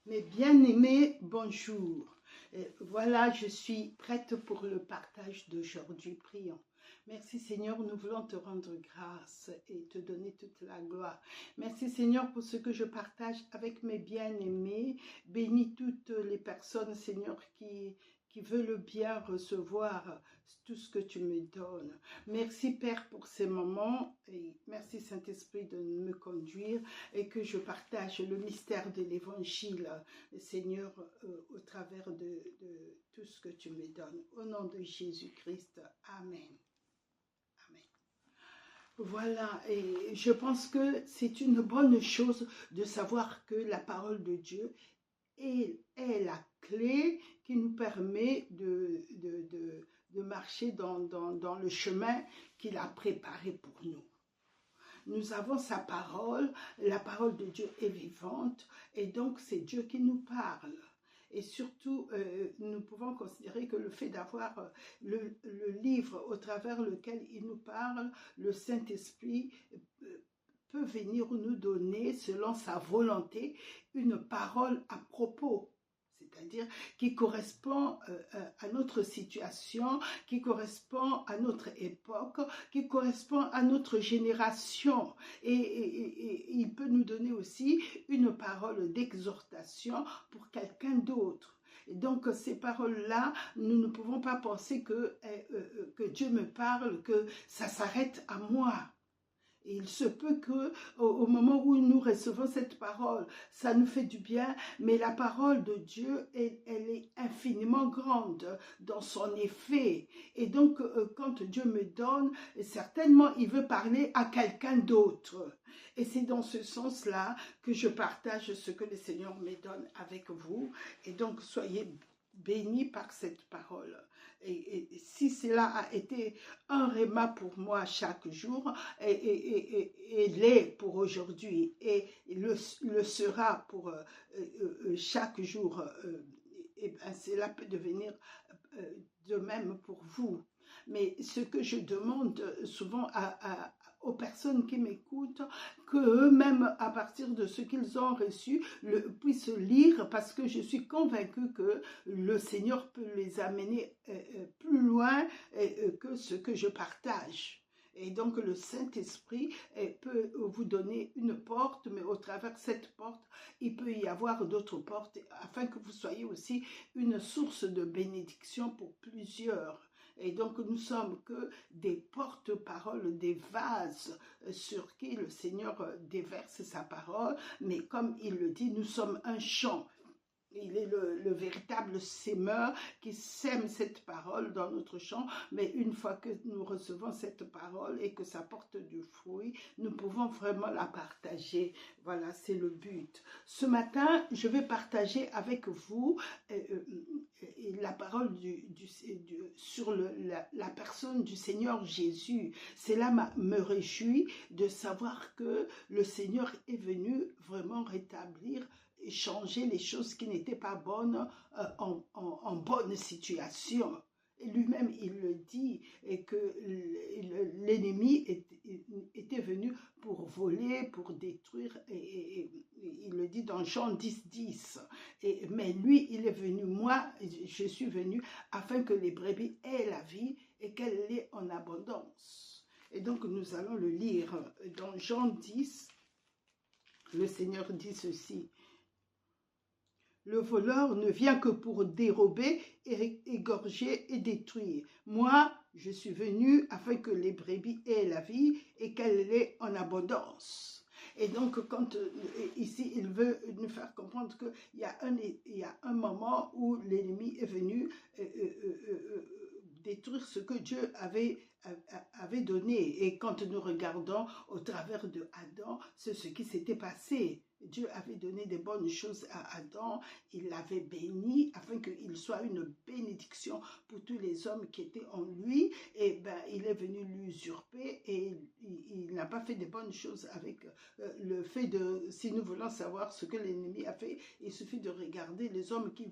Mes bien-aimés, bonjour. Voilà, je suis prête pour le partage d'aujourd'hui. Prions. Merci Seigneur, nous voulons te rendre grâce et te donner toute la gloire. Merci Seigneur pour ce que je partage avec mes bien-aimés. Bénis toutes les personnes, Seigneur, qui veulent bien recevoir tout ce que tu me donnes. Merci Père pour ces moments et merci Saint-Esprit de me conduire et que je partage le mystère de l'Évangile, Seigneur, au travers de tout ce que tu me donnes. Au nom de Jésus-Christ, Amen. Amen. Voilà, et je pense que c'est une bonne chose de savoir que la parole de Dieu est la clé qui nous permet de marcher dans le chemin qu'il a préparé pour nous. Nous avons sa parole, la parole de Dieu est vivante et donc c'est Dieu qui nous parle. Et surtout, nous pouvons considérer que le fait d'avoir le livre au travers lequel il nous parle, le Saint-Esprit peut venir nous donner, selon sa volonté, une parole à propos. C'est-à-dire qui correspond à notre situation, qui correspond à notre époque, qui correspond à notre génération. Et il peut nous donner aussi une parole d'exhortation pour quelqu'un d'autre. Et donc, ces paroles-là, nous ne pouvons pas penser que Dieu me parle, que ça s'arrête à moi. Et il se peut que au moment où nous recevons cette parole, ça nous fait du bien, mais la parole de Dieu, elle est infiniment grande dans son effet. Et donc, quand Dieu me donne, certainement, il veut parler à quelqu'un d'autre. Et c'est dans ce sens-là que je partage ce que le Seigneur me donne avec vous. Et donc, soyez bénis par cette parole. Et si cela a été un réma pour moi chaque jour, et l'est pour aujourd'hui, et le sera pour chaque jour, et ben cela peut devenir de même pour vous. Mais ce que je demande souvent aux personnes qui m'écoutent, qu'eux-mêmes, à partir de ce qu'ils ont reçu, puissent lire, parce que je suis convaincue que le Seigneur peut les amener plus loin que ce que je partage. Et donc le Saint-Esprit peut vous donner une porte, mais au travers de cette porte, il peut y avoir d'autres portes, afin que vous soyez aussi une source de bénédiction pour plusieurs. Et donc nous sommes que des porte-paroles, des vases sur qui le Seigneur déverse sa parole, mais comme il le dit, nous sommes un champ. Il est le véritable sémeur qui sème cette parole dans notre champ, mais une fois que nous recevons cette parole et que ça porte du fruit, nous pouvons vraiment la partager. Voilà, c'est le but. Ce matin, je vais partager avec vous la parole sur la personne du Seigneur Jésus. Cela me réjouit de savoir que le Seigneur est venu vraiment rétablir et changer les choses qui n'étaient pas bonnes en bonne situation. Et lui-même, il le dit, et que l'ennemi était venu pour voler, pour détruire, et il le dit dans Jean 10, 10. Mais lui, il est venu, moi, je suis venu afin que les brebis aient la vie et qu'elle l'ait en abondance. Et donc, nous allons le lire dans Jean 10. Le Seigneur dit ceci. Le voleur ne vient que pour dérober, égorger et détruire. Moi, je suis venu afin que les brebis aient la vie et qu'elle l'ait en abondance. Et donc, quand ici, il veut nous faire comprendre qu'il y a un moment où l'ennemi est venu détruire ce que Dieu avait donné. Et quand nous regardons au travers de Adam, c'est ce qui s'était passé. Dieu avait donné des bonnes choses à Adam, il l'avait béni afin qu'il soit une bénédiction pour tous les hommes qui étaient en lui. Et ben, il est venu l'usurper et il n'a pas fait de bonnes choses avec le fait de, si nous voulons savoir ce que l'ennemi a fait, il suffit de regarder les hommes qui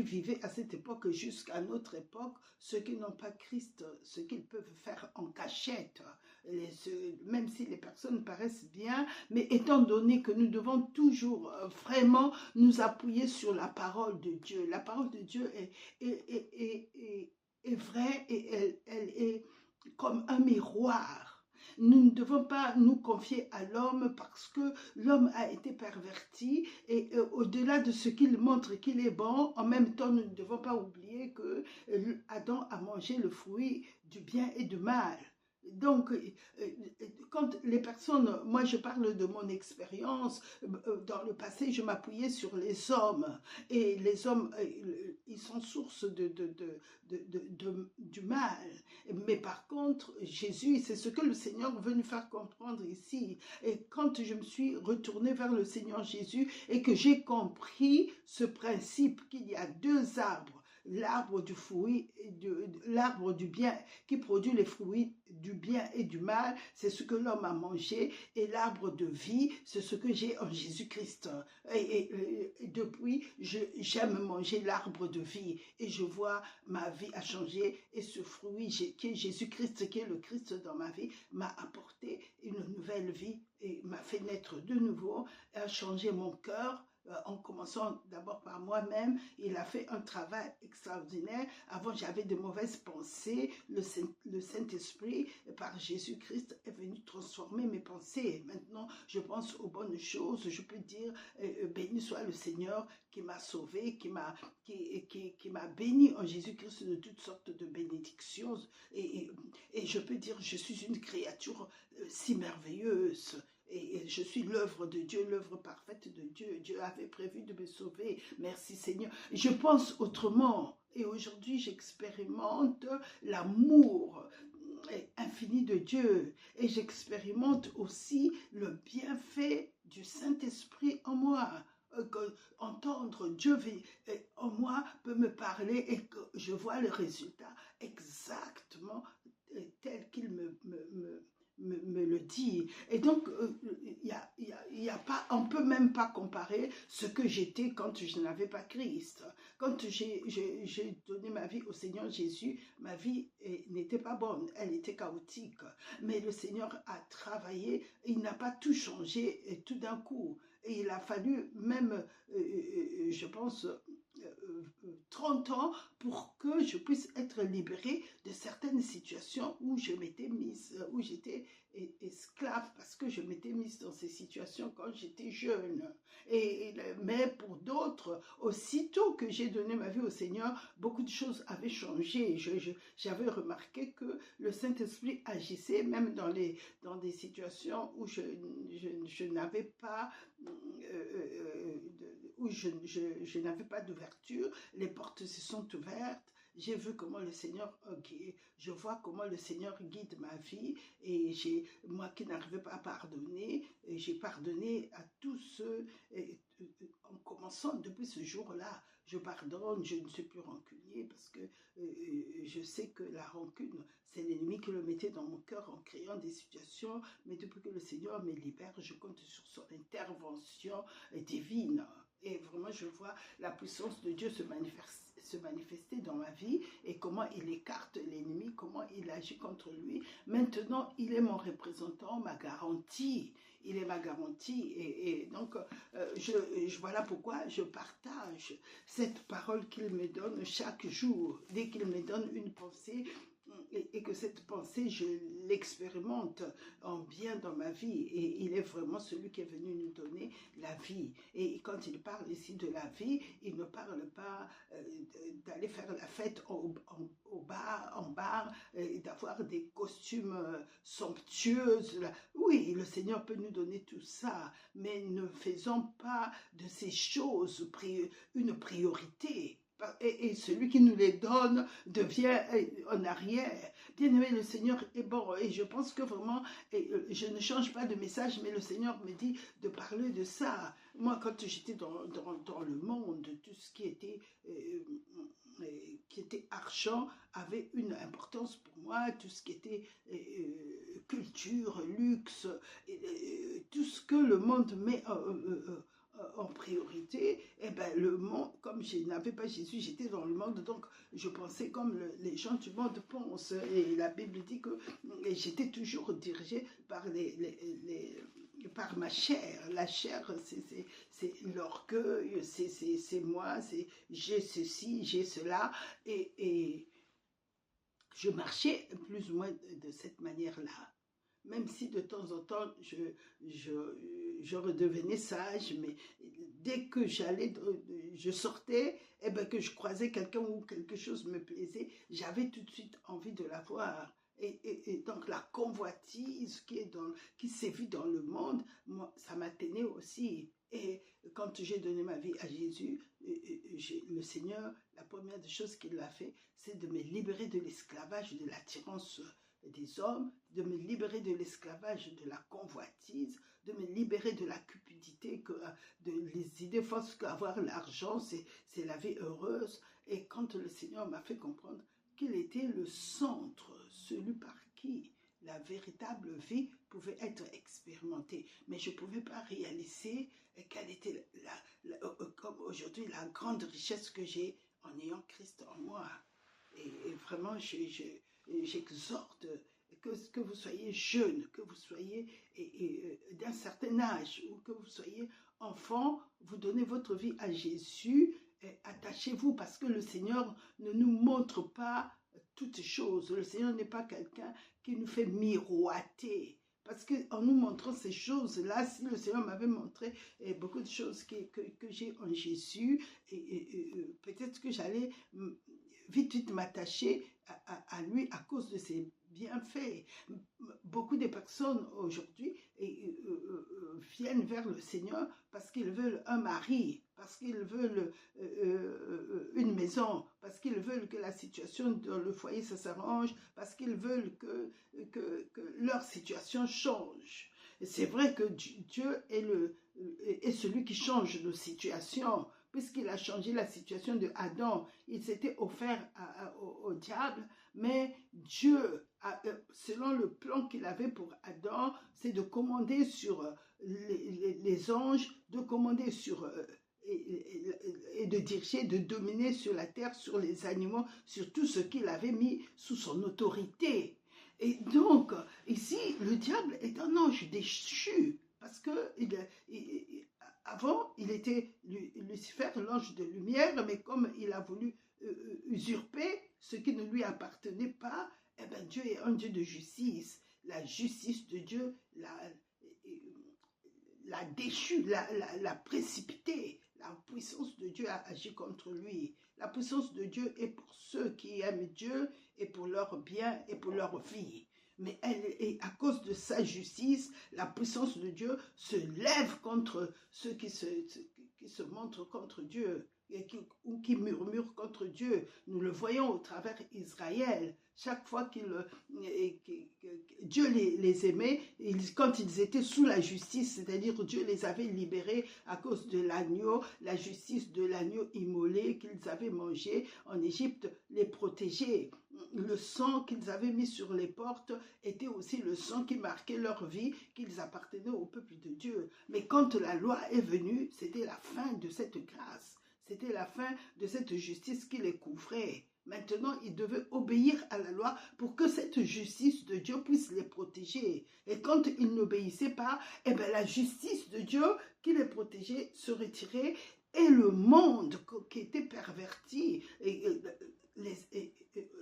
vivaient à cette époque jusqu'à notre époque, ceux qui n'ont pas Christ reste ce qu'ils peuvent faire en cachette, même si les personnes paraissent bien, mais étant donné que nous devons toujours vraiment nous appuyer sur la parole de Dieu. La parole de Dieu est vraie et elle est comme un miroir. Nous ne devons pas nous confier à l'homme parce que l'homme a été perverti et au-delà de ce qu'il montre qu'il est bon, en même temps, nous ne devons pas oublier que Adam a mangé le fruit du bien et du mal. Donc, quand les personnes, moi je parle de mon expérience, dans le passé je m'appuyais sur les hommes et les hommes, ils sont source du mal. Mais par contre, Jésus, c'est ce que le Seigneur veut nous faire comprendre ici. Et quand je me suis retournée vers le Seigneur Jésus et que j'ai compris ce principe qu'il y a deux arbres, l'arbre du fruit, l'arbre du bien qui produit les fruits du bien et du mal, c'est ce que l'homme a mangé, et l'arbre de vie, c'est ce que j'ai en Jésus-Christ. Et depuis, j'aime manger l'arbre de vie et je vois ma vie a changé et ce fruit qui est Jésus-Christ, qui est le Christ dans ma vie, m'a apporté une nouvelle vie et m'a fait naître de nouveau, a changé mon cœur. En commençant d'abord par moi-même, il a fait un travail extraordinaire. Avant, j'avais de mauvaises pensées. Le Saint-Esprit, par Jésus-Christ, est venu transformer mes pensées. Maintenant, je pense aux bonnes choses. Je peux dire, béni soit le Seigneur qui m'a sauvé, qui m'a béni en Jésus-Christ de toutes sortes de bénédictions. Et je peux dire, je suis une créature si merveilleuse. Et je suis l'œuvre de Dieu, l'œuvre parfaite de Dieu. Dieu avait prévu de me sauver. Merci Seigneur. Je pense autrement. Et aujourd'hui, j'expérimente l'amour infini de Dieu. Et j'expérimente aussi le bienfait du Saint-Esprit en moi. Entendre Dieu en moi peut me parler et que je vois le résultat exactement tel qu'il me le dit. Et donc, y a pas, on ne peut même pas comparer ce que j'étais quand je n'avais pas Christ. Quand j'ai donné ma vie au Seigneur Jésus, ma vie n'était pas bonne, elle était chaotique. Mais le Seigneur a travaillé, il n'a pas tout changé tout d'un coup. Et il a fallu même, je pense, 30 ans pour que je puisse être libérée de certaines situations où je m'étais mise, où j'étais esclave parce que je m'étais mise dans ces situations quand j'étais jeune. Mais pour d'autres, aussitôt que j'ai donné ma vie au Seigneur, beaucoup de choses avaient changé. J'avais remarqué que le Saint-Esprit agissait même dans des situations où je n'avais pas où je n'avais pas d'ouverture, les portes se sont ouvertes, j'ai vu comment le Seigneur je vois comment le Seigneur guide ma vie et moi qui n'arrivais pas à pardonner, j'ai pardonné à tous ceux, en commençant depuis ce jour-là, je pardonne, je ne suis plus rancunier parce que je sais que la rancune, c'est l'ennemi qui le mettait dans mon cœur en créant des situations, mais depuis que le Seigneur me libère, je compte sur son intervention divine. Et vraiment, je vois la puissance de Dieu se manifester dans ma vie et comment il écarte l'ennemi, comment il agit contre lui. Maintenant, il est mon représentant, ma garantie. Il est ma garantie. Et donc, voilà pourquoi je partage cette parole qu'il me donne chaque jour. Dès qu'il me donne une pensée, et que cette pensée, je l'expérimente en bien dans ma vie. Et il est vraiment celui qui est venu nous donner la vie. Et quand il parle ici de la vie, il ne parle pas d'aller faire la fête en bar, d'avoir des costumes somptueux. Oui, le Seigneur peut nous donner tout ça, mais ne faisons pas de ces choses une priorité. Et celui qui nous les donne devient en arrière. Bien aimé, le Seigneur est bon. Et je pense que vraiment, je ne change pas de message, mais le Seigneur me dit de parler de ça. Moi, quand j'étais dans le monde, tout ce qui était argent avait une importance pour moi, tout ce qui était culture, luxe, tout ce que le monde met en priorité, et ben le monde, comme je n'avais pas Jésus, j'étais dans le monde, donc je pensais comme les gens du monde pensent. Et la Bible dit que j'étais toujours dirigée par par ma chair. La chair, c'est l'orgueil, c'est moi, c'est j'ai ceci, j'ai cela, et je marchais plus ou moins de cette manière-là. Même si de temps en temps, je redevenais sage, mais dès que je sortais, et ben que je croisais quelqu'un ou quelque chose me plaisait, j'avais tout de suite envie de la voir. Et donc la convoitise qui sévit dans le monde, moi, ça m'atteignait aussi. Et quand j'ai donné ma vie à Jésus, le Seigneur, la première des choses qu'il a fait, c'est de me libérer de l'esclavage, de l'attirance des hommes, de me libérer de l'esclavage, de la convoitise, de me libérer de la cupidité, de les idées fausses qu'avoir l'argent, c'est la vie heureuse. Et quand le Seigneur m'a fait comprendre qu'il était le centre, celui par qui la véritable vie pouvait être expérimentée. Mais je ne pouvais pas réaliser quelle était, comme aujourd'hui, la grande richesse que j'ai en ayant Christ en moi. Et vraiment, j'exhorte que vous soyez jeune, que vous soyez d'un certain âge, ou que vous soyez enfant, vous donnez votre vie à Jésus, attachez-vous, parce que le Seigneur ne nous montre pas toutes choses. Le Seigneur n'est pas quelqu'un qui nous fait miroiter. Parce qu'en nous montrant ces choses-là, si le Seigneur m'avait montré beaucoup de choses que j'ai en Jésus, peut-être que j'allais vite m'attacher à lui à cause de ses bienfaits. Beaucoup de personnes aujourd'hui viennent vers le Seigneur parce qu'ils veulent un mari, parce qu'ils veulent une maison, parce qu'ils veulent que la situation dans le foyer ça s'arrange, parce qu'ils veulent que leur situation change. C'est vrai que Dieu est celui qui change nos situations, puisqu'il a changé la situation de Adam. Il s'était offert au diable, mais Dieu, selon le plan qu'il avait pour Adam, c'est de commander sur les anges, de commander sur et de diriger, de dominer sur la terre, sur les animaux, sur tout ce qu'il avait mis sous son autorité. Et donc, ici, le diable est un ange déchu, parce que avant, il était Lucifer, l'ange de lumière, mais comme il a voulu usurper ce qui ne lui appartenait pas, eh bien, Dieu est un Dieu de justice. La justice de Dieu l'a déchu, l'a précipité. La puissance de Dieu a agi contre lui. La puissance de Dieu est pour ceux qui aiment Dieu et pour leur bien et pour leur vie. Mais à cause de sa justice, la puissance de Dieu se lève contre ceux qui se montrent contre Dieu ou qui murmurent contre Dieu. Nous le voyons au travers Israël. Chaque fois que Dieu les aimait, quand ils étaient sous la justice, c'est-à-dire Dieu les avait libérés à cause de l'agneau, la justice de l'agneau immolé qu'ils avaient mangé en Égypte, les protégeait. Le sang qu'ils avaient mis sur les portes était aussi le sang qui marquait leur vie, qu'ils appartenaient au peuple de Dieu. Mais quand la loi est venue, c'était la fin de cette grâce. C'était la fin de cette justice qui les couvrait. Maintenant, ils devaient obéir à la loi pour que cette justice de Dieu puisse les protéger. Et quand ils n'obéissaient pas, eh bien, la justice de Dieu qui les protégeait se retirait et le monde qui était perverti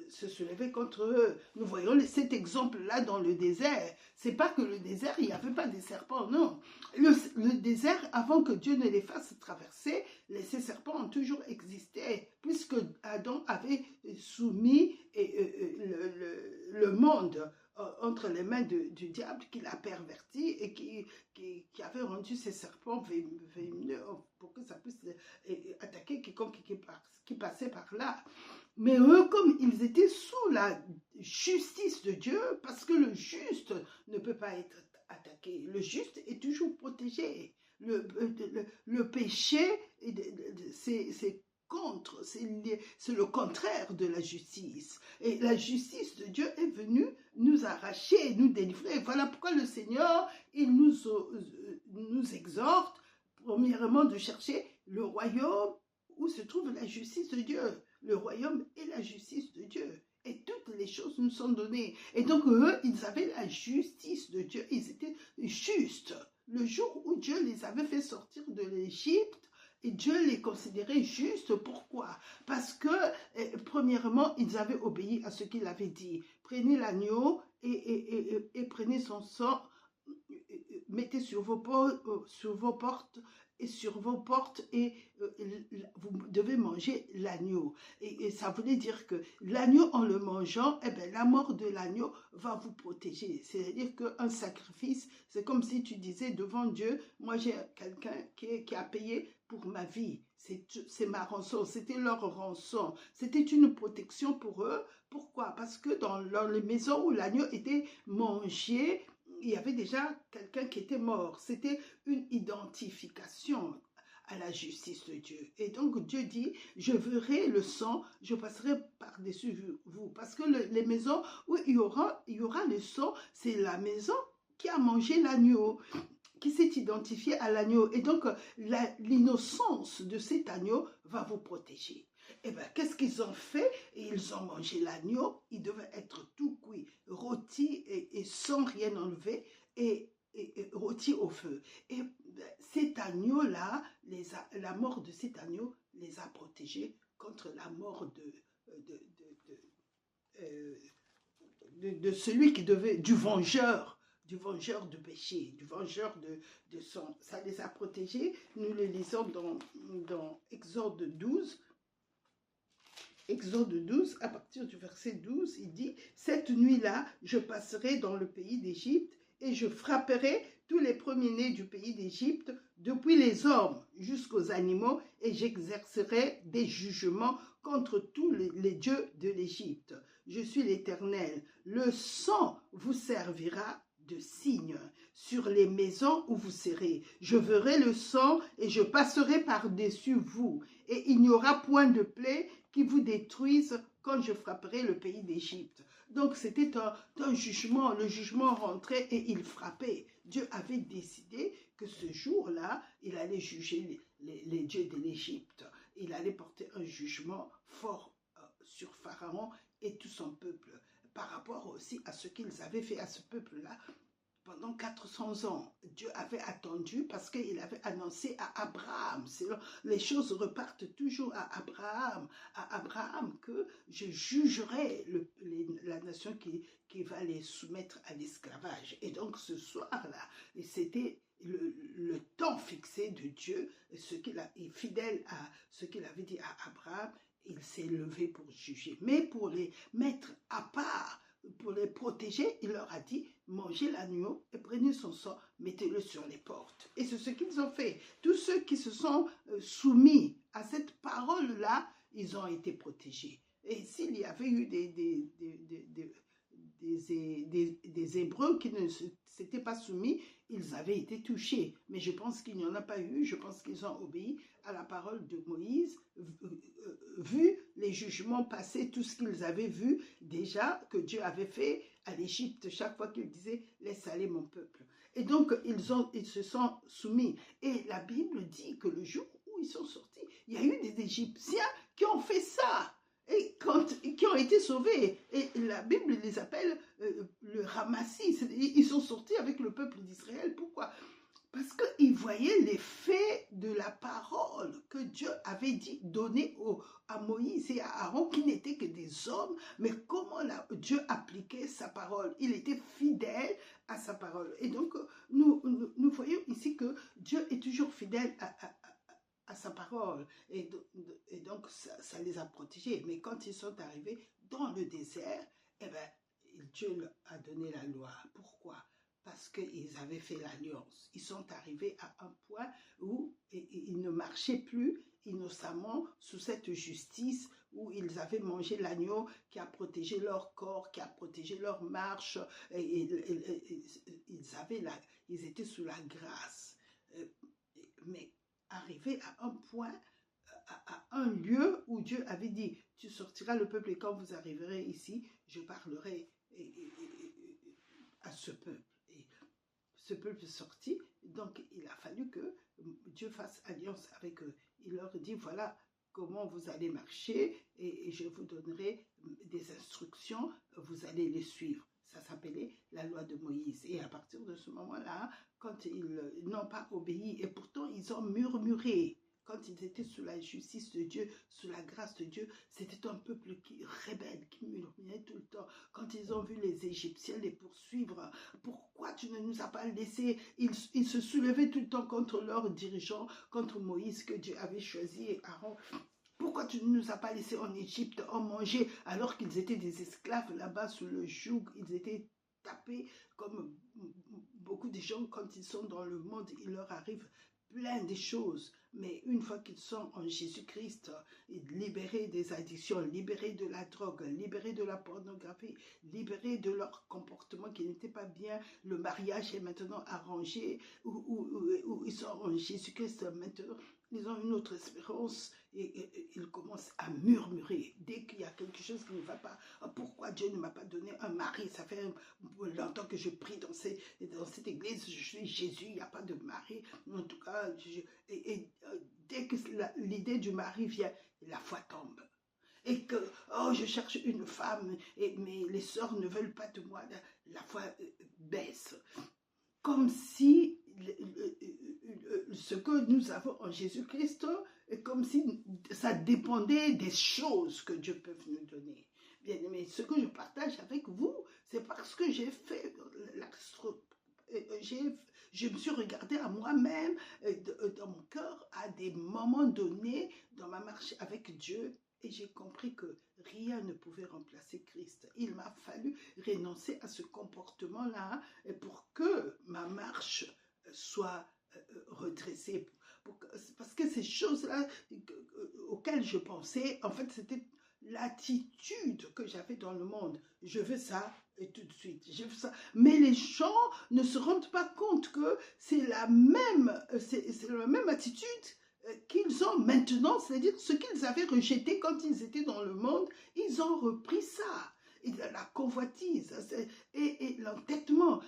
se soulevait contre eux. Nous voyons cet exemple-là dans le désert. C'est pas que le désert, il n'y avait pas des serpents, non. Le désert, avant que Dieu ne les fasse traverser, ces serpents ont toujours existé, puisque Adam avait soumis le monde entre les mains du diable qui l'a perverti et qui avait rendu ces serpents venimeux pour que ça puisse attaquer quiconque qui passait par là. Mais eux, comme ils étaient sous la justice de Dieu, parce que le juste ne peut pas être attaqué, le juste est toujours protégé. Le péché, c'est contre, c'est le contraire de la justice. Et la justice de Dieu est venue nous arracher, nous délivrer. Voilà pourquoi le Seigneur, il nous exhorte premièrement de chercher le royaume où se trouve la justice de Dieu. Le royaume et la justice de Dieu. Et toutes les choses nous sont données. Et donc, eux, ils avaient la justice de Dieu. Ils étaient justes. Le jour où Dieu les avait fait sortir de l'Égypte, et Dieu les considérait justes. Pourquoi? Parce que, premièrement, ils avaient obéi à ce qu'il avait dit. Prenez l'agneau et prenez son sang, mettez sur vos portes et sur vos portes et vous devez manger l'agneau. Et ça voulait dire que l'agneau, en le mangeant, eh bien, la mort de l'agneau va vous protéger. C'est-à-dire qu'un sacrifice, c'est comme si tu disais devant Dieu, moi j'ai quelqu'un qui a payé pour ma vie. C'est ma rançon, c'était leur rançon. C'était une protection pour eux. Pourquoi? Parce que dans les maisons où l'agneau était mangé, il y avait déjà quelqu'un qui était mort. C'était une identification à la justice de Dieu. Et donc Dieu dit, je verrai le sang, je passerai par-dessus vous. Parce que les maisons où il y aura le sang, c'est la maison qui a mangé l'agneau, qui s'est identifié à l'agneau. Et donc, l'innocence de cet agneau va vous protéger. Et bien, qu'est-ce qu'ils ont fait? Ils ont mangé l'agneau. Il devait être tout cuit, rôti et sans rien enlever, et rôti au feu. Et cet agneau-là, la mort de cet agneau les a protégés contre la mort de celui qui devait, du vengeur de péché, du vengeur de sang. Ça les a protégés. Nous le lisons dans Exode 12. Exode 12, à partir du verset 12, il dit « Cette nuit-là, je passerai dans le pays d'Égypte et je frapperai tous les premiers-nés du pays d'Égypte, depuis les hommes jusqu'aux animaux, et j'exercerai des jugements contre tous les dieux de l'Égypte. Je suis l'Éternel. Le sang vous servira de signe sur les maisons où vous serez. Je verrai le sang et je passerai par-dessus vous, et il n'y aura point de plaie qui vous détruise quand je frapperai le pays d'Égypte. » Donc c'était un jugement, le jugement rentrait et il frappait. Dieu avait décidé que ce jour-là, il allait juger les dieux de l'Égypte. Il allait porter un jugement fort sur Pharaon et tout son peuple, par rapport aussi à ce qu'ils avaient fait à ce peuple-là. Pendant 400 ans, Dieu avait attendu parce qu'il avait annoncé à Abraham, les choses repartent toujours à Abraham que je jugerai la nation qui va les soumettre à l'esclavage. Et donc ce soir-là, c'était le temps fixé de Dieu, est fidèle à ce qu'il avait dit à Abraham, il s'est levé pour juger. Mais pour les mettre à part, pour les protéger, il leur a dit, mangez l'agneau et prenez son sang, mettez-le sur les portes. Et c'est ce qu'ils ont fait. Tous ceux qui se sont soumis à cette parole-là, ils ont été protégés. Et s'il y avait eu des Hébreux qui ne s'étaient pas soumis, ils avaient été touchés. Mais je pense qu'il n'y en a pas eu. Je pense qu'ils ont obéi à la parole de Moïse, vu les jugements passés, tout ce qu'ils avaient vu déjà que Dieu avait fait à l'Égypte, chaque fois qu'il disait « laisse aller mon peuple ». Et donc, ils se sont soumis. Et la Bible dit que le jour où ils sont sortis, il y a eu des Égyptiens qui ont fait ça. Et qui ont été sauvés. Et la Bible les appelle le Ramassis. Ils sont sortis avec le peuple d'Israël. Pourquoi? Parce qu'ils voyaient l'effet de la parole que Dieu avait dit, donnée à Moïse et à Aaron, qui n'étaient que des hommes, mais comment Dieu appliquait sa parole. Il était fidèle à sa parole. Et donc, nous voyons ici que Dieu est toujours fidèle à sa parole. Et donc, ça les a protégés. Mais quand ils sont arrivés dans le désert, eh ben, Dieu leur a donné la loi. Pourquoi? Parce qu'ils avaient fait l'alliance. Ils sont arrivés à un point où ils ne marchaient plus innocemment sous cette justice, où ils avaient mangé l'agneau qui a protégé leur corps, qui a protégé leur marche, et ils étaient sous la grâce. Mais arrivé à un point, à un lieu où Dieu avait dit, tu sortiras le peuple et quand vous arriverez ici, je parlerai à ce peuple. Et ce peuple est sorti, donc il a fallu que Dieu fasse alliance avec eux. Il leur dit, voilà comment vous allez marcher et je vous donnerai des instructions, vous allez les suivre. Ça s'appelait la loi de Moïse. Et à partir de ce moment-là, quand ils n'ont pas obéi, et pourtant ils ont murmuré, quand ils étaient sous la justice de Dieu, sous la grâce de Dieu, c'était un peuple qui rebelle, qui murmurait tout le temps. Quand ils ont vu les Égyptiens les poursuivre, pourquoi tu ne nous as pas laissés? Ils se soulevaient tout le temps contre leurs dirigeants, contre Moïse que Dieu avait choisi et Aaron. Pourquoi tu ne nous as pas laissés en Égypte en manger alors qu'ils étaient des esclaves là-bas sous le joug? Ils étaient tapés comme beaucoup de gens quand ils sont dans le monde, il leur arrive plein de choses, mais une fois qu'ils sont en Jésus-Christ, libérés des addictions, libérés de la drogue, libérés de la pornographie, libérés de leur comportement qui n'était pas bien, le mariage est maintenant arrangé, où ils sont en Jésus-Christ maintenant, ils ont une autre espérance et ils commencent à murmurer. Dès qu'il y a quelque chose qui ne va pas, pourquoi Dieu ne m'a pas donné un mari? Ça fait longtemps que je prie dans cette église, je suis Jésus, il n'y a pas de mari. En tout cas, dès que l'idée du mari vient, la foi tombe. Et que, oh, je cherche une femme, mais les sœurs ne veulent pas de moi, la foi baisse. Comme si ce que nous avons en Jésus-Christ, comme si ça dépendait des choses que Dieu peut nous donner. Bien aimé, ce que je partage avec vous, c'est parce que j'ai fait je me suis regardée à moi-même dans mon cœur à des moments donnés dans ma marche avec Dieu. Et j'ai compris que rien ne pouvait remplacer Christ. Il m'a fallu renoncer à ce comportement-là pour que ma marche soit redressée. Parce que ces choses-là auxquelles je pensais, en fait, c'était l'attitude que j'avais dans le monde. Je veux ça et tout de suite. Je veux ça. Mais les gens ne se rendent pas compte que c'est la même attitude qu'ils ont maintenant, c'est-à-dire ce qu'ils avaient rejeté quand ils étaient dans le monde, ils ont repris ça. Et la convoitise et l'entêtement.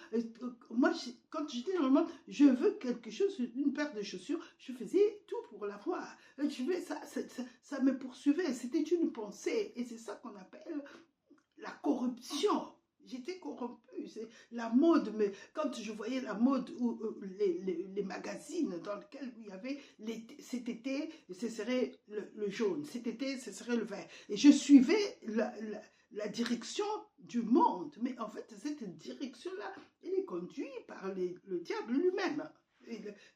Moi, quand j'étais dans le monde, je veux quelque chose, une paire de chaussures, je faisais tout pour l'avoir. Ça me poursuivait, c'était une pensée. Et c'est ça qu'on appelle la corruption. J'étais corrompue, c'est la mode, mais quand je voyais la mode ou les magazines dans lesquels il y avait cet été, ce serait le jaune, cet été, ce serait le vert. Et je suivais la direction du monde, mais en fait, cette direction-là, elle est conduite par le diable lui-même.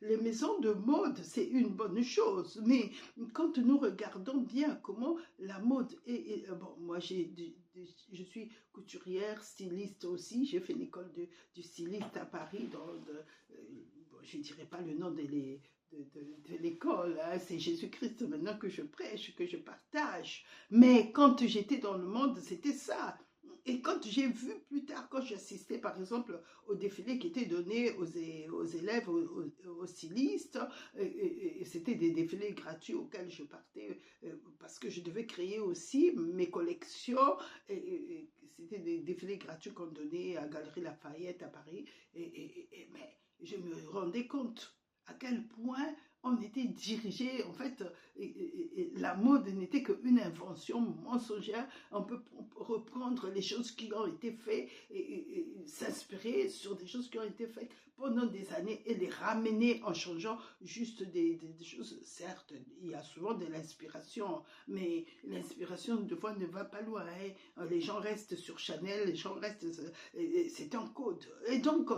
Les maisons de mode, c'est une bonne chose, mais quand nous regardons bien comment la mode est bon, moi je suis couturière, styliste aussi, j'ai fait l'école du styliste à Paris, bon, je ne dirais pas le nom de l'école, hein, c'est Jésus-Christ maintenant que je prêche, que je partage, mais quand j'étais dans le monde, c'était ça. Et quand j'ai vu plus tard, quand j'assistais par exemple au défilé qui était donné aux élèves, aux stylistes, et c'était des défilés gratuits auxquels je partais parce que je devais créer aussi mes collections. C'était des défilés gratuits qu'on donnait à Galerie Lafayette à Paris. Mais je me rendais compte à quel point on était dirigé, en fait, la mode n'était qu'une invention mensongère. On peut reprendre les choses qui ont été faites et s'inspirer sur des choses qui ont été faites pendant des années et les ramener en changeant juste des choses. Certes, il y a souvent de l'inspiration, mais l'inspiration, des fois, ne va pas loin. Hein. Les gens restent sur Chanel, les gens restent... c'est un code. Et donc,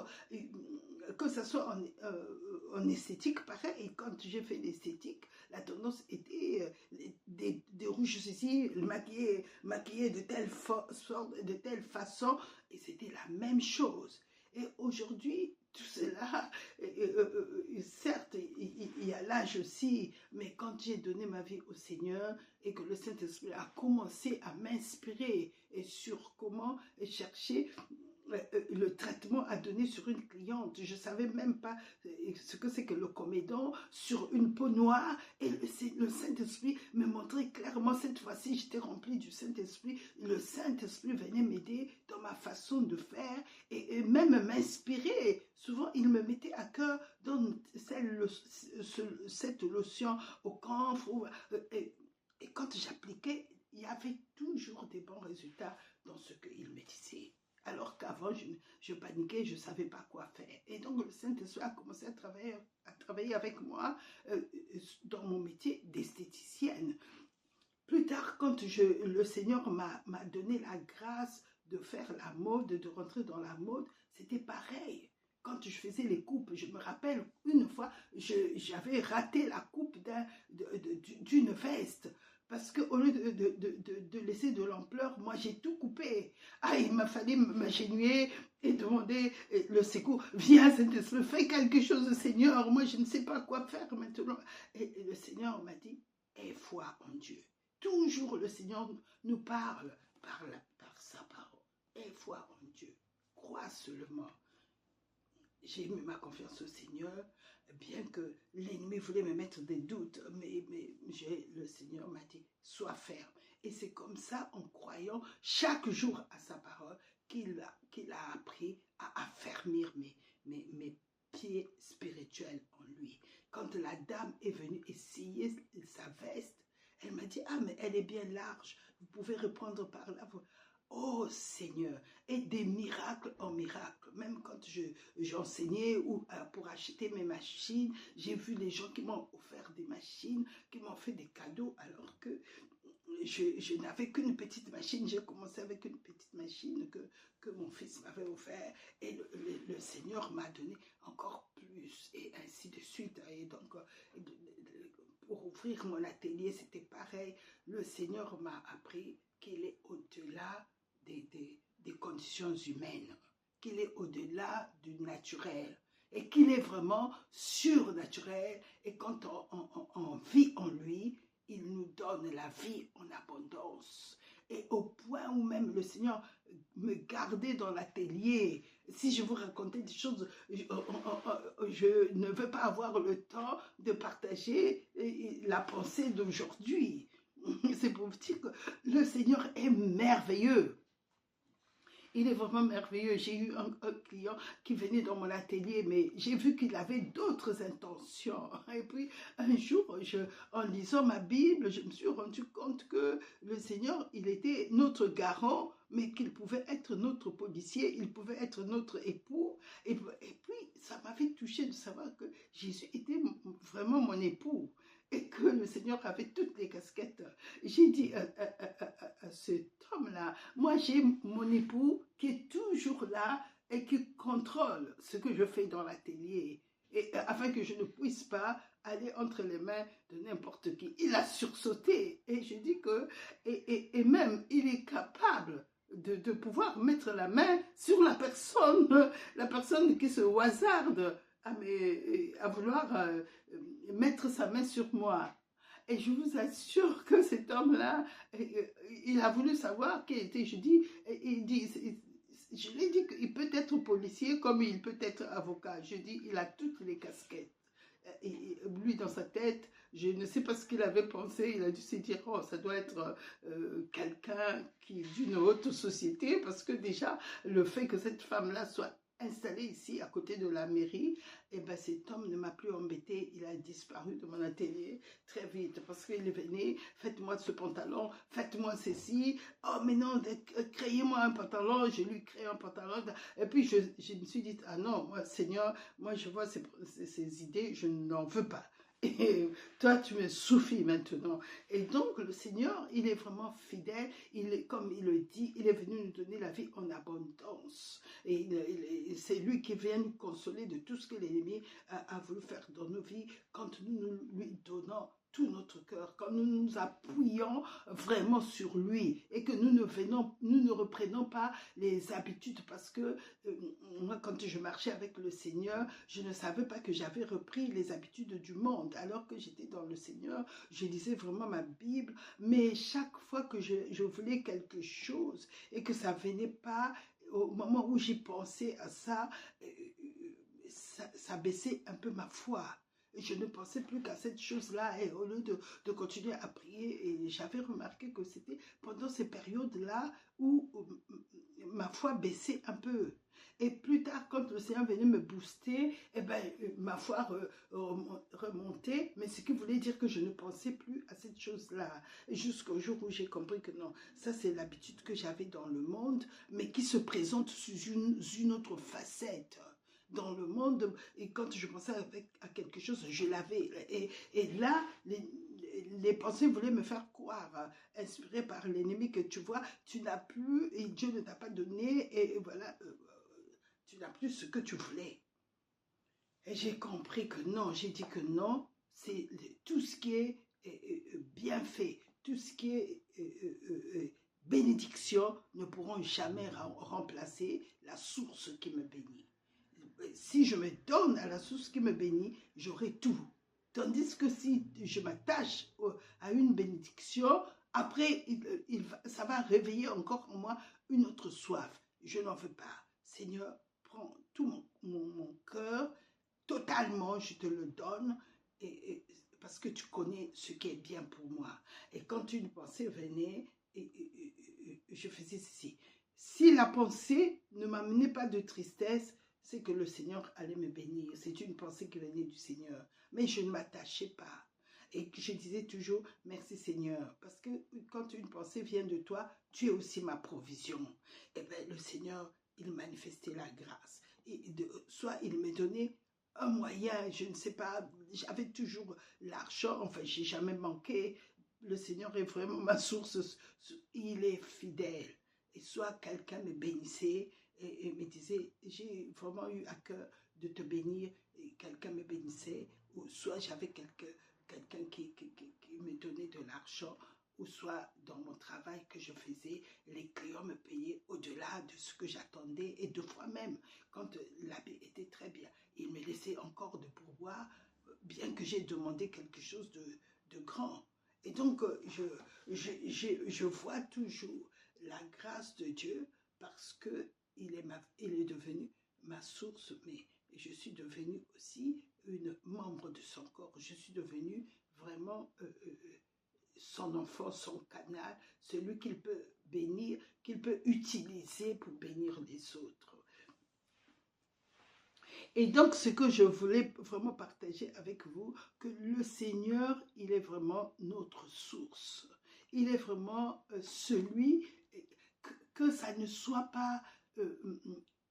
que ce soit en esthétique, pareil, et quand j'ai fait l'esthétique, la tendance était des rouges ici, maquillés de telle sorte, de telle façon, et c'était la même chose. Et aujourd'hui, tout cela, certes, il y a l'âge aussi, mais quand j'ai donné ma vie au Seigneur et que le Saint-Esprit a commencé à m'inspirer et sur comment chercher le traitement à donner sur une cliente. Je ne savais même pas ce que c'est que le comédon sur une peau noire. Et le Saint-Esprit me montrait clairement, cette fois-ci, j'étais remplie du Saint-Esprit. Le Saint-Esprit venait m'aider dans ma façon de faire et même m'inspirer. Souvent, il me mettait à cœur dans cette lotion au camphre. Et quand j'appliquais, il y avait toujours des bons résultats dans ce qu'il me disait. Alors qu'avant, je paniquais, je ne savais pas quoi faire. Et donc, le Saint-Esprit a commencé à travailler avec moi dans mon métier d'esthéticienne. Plus tard, quand le Seigneur m'a donné la grâce de faire la mode, de rentrer dans la mode, c'était pareil. Quand je faisais les coupes, je me rappelle une fois, j'avais raté la coupe d'une veste. Parce qu'au lieu de laisser de l'ampleur, moi j'ai tout coupé. Ah, il m'a fallu m'agenouiller et demander le secours. Viens, Saint-Esprit, fais quelque chose, Seigneur. Moi je ne sais pas quoi faire maintenant. Et le Seigneur m'a dit, aie foi en Dieu. Toujours le Seigneur nous parle par sa parole. Aie foi en Dieu. Crois seulement. J'ai mis ma confiance au Seigneur, bien que l'ennemi voulait me mettre des doutes, mais le Seigneur m'a dit, sois ferme. Et c'est comme ça, en croyant chaque jour à sa parole, qu'il a appris à affermir mes pieds spirituels en lui. Quand la dame est venue essayer sa veste, elle m'a dit, ah, mais elle est bien large, vous pouvez reprendre par là. Oh Seigneur, et des miracles en miracles. Même quand j'enseignais ou pour acheter mes machines, j'ai vu les gens qui m'ont offert des machines, qui m'ont fait des cadeaux alors que je n'avais qu'une petite machine. J'ai commencé avec une petite machine que mon fils m'avait offert et le Seigneur m'a donné encore plus et ainsi de suite. Et donc, pour ouvrir mon atelier, c'était pareil. Le Seigneur m'a appris qu'il est au-delà des conditions humaines, qu'il est au-delà du naturel et qu'il est vraiment surnaturel. Et quand on vit en lui, il nous donne la vie en abondance. Et au point où même le Seigneur me gardait dans l'atelier. Si je vous racontais des choses, je ne veux pas avoir le temps de partager la pensée d'aujourd'hui. C'est pour vous dire que le Seigneur est merveilleux. Il est vraiment merveilleux. J'ai eu un client qui venait dans mon atelier, mais j'ai vu qu'il avait d'autres intentions. Et puis, un jour, en lisant ma Bible, je me suis rendu compte que le Seigneur, il était notre garant, mais qu'il pouvait être notre policier, il pouvait être notre époux. Et puis, ça m'avait touché de savoir que Jésus était vraiment mon époux et que le Seigneur avait toutes les casquettes. J'ai dit à cet homme-là, moi j'ai mon époux qui est toujours là et qui contrôle ce que je fais dans l'atelier, et afin que je ne puisse pas aller entre les mains de n'importe qui. Il a sursauté et je dis que, et même il est capable de pouvoir mettre la main sur la personne qui se hasarde à vouloir mettre sa main sur moi. Et je vous assure que cet homme-là, il a voulu savoir qui était. Je lui ai dit qu'il peut être policier comme il peut être avocat. Je dis, il a toutes les casquettes. Et lui, dans sa tête, je ne sais pas ce qu'il avait pensé, il a dû se dire, oh, ça doit être quelqu'un qui est d'une haute société, parce que déjà, le fait que cette femme-là soit installé ici à côté de la mairie, et ben cet homme ne m'a plus embêté, il a disparu de mon atelier très vite parce qu'il venait, faites-moi ce pantalon, faites-moi ceci, oh mais non, créez-moi un pantalon, je lui crée un pantalon, et puis je me suis dit, ah non, moi Seigneur, moi je vois ces idées, je n'en veux pas. Et toi, tu me suffis maintenant. Et donc, le Seigneur, il est vraiment fidèle. Comme il le dit, il est venu nous donner la vie en abondance. Et c'est lui qui vient nous consoler de tout ce que l'ennemi a voulu faire dans nos vies quand nous lui donnons tout notre cœur, quand nous nous appuyons vraiment sur lui et que nous ne reprenons pas les habitudes, parce que moi, quand je marchais avec le Seigneur, je ne savais pas que j'avais repris les habitudes du monde. Alors que j'étais dans le Seigneur, je lisais vraiment ma Bible, mais chaque fois que je voulais quelque chose et que ça venait pas, au moment où j'ai pensé à ça, ça baissait un peu ma foi. Je ne pensais plus qu'à cette chose-là et au lieu de continuer à prier, et j'avais remarqué que c'était pendant ces périodes-là où ma foi baissait un peu. Et plus tard, quand le Seigneur venait me booster, eh ben, ma foi remontait, mais ce qui voulait dire que je ne pensais plus à cette chose-là. Jusqu'au jour où j'ai compris que non, ça c'est l'habitude que j'avais dans le monde, mais qui se présente sous une autre facette dans le monde, et quand je pensais à quelque chose, je l'avais. Et là, les pensées voulaient me faire croire, inspirées par l'ennemi, que tu vois, tu n'as plus, et Dieu ne t'a pas donné, et voilà, tu n'as plus ce que tu voulais. Et j'ai compris que non, j'ai dit que non, c'est tout ce qui est bien fait, tout ce qui est bénédiction ne pourront jamais remplacer la source qui me bénit. Si je me donne à la source qui me bénit, j'aurai tout. Tandis que si je m'attache à une bénédiction, après, ça va réveiller encore en moi une autre soif. Je n'en veux pas. Seigneur, prends tout mon cœur, totalement, je te le donne, parce que tu connais ce qui est bien pour moi. Et quand une pensée venait, je faisais ceci. Si la pensée ne m'amenait pas de tristesse, c'est que le Seigneur allait me bénir. C'est une pensée qui venait du Seigneur. Mais je ne m'attachais pas. Et je disais toujours, merci Seigneur. Parce que quand une pensée vient de toi, tu es aussi ma provision. Et bien le Seigneur, il manifestait la grâce. Soit il me donnait un moyen, je ne sais pas, j'avais toujours l'argent, enfin j'ai jamais manqué. Le Seigneur est vraiment ma source, il est fidèle. Et soit quelqu'un me bénissait, et me disait, j'ai vraiment eu à cœur de te bénir, et quelqu'un me bénissait, ou soit j'avais quelqu'un qui me donnait de l'argent, ou soit dans mon travail que je faisais, les clients me payaient au-delà de ce que j'attendais, et deux fois même, quand l'abbé était très bien, il me laissait encore de pourboire, bien que j'ai demandé quelque chose de grand. Et donc, je vois toujours la grâce de Dieu parce que il est devenu ma source, mais je suis devenue aussi une membre de son corps. Je suis devenue vraiment son enfant, son canal, celui qu'il peut bénir, qu'il peut utiliser pour bénir les autres. Et donc, ce que je voulais vraiment partager avec vous, que le Seigneur, il est vraiment notre source. Il est vraiment celui que ça ne soit pas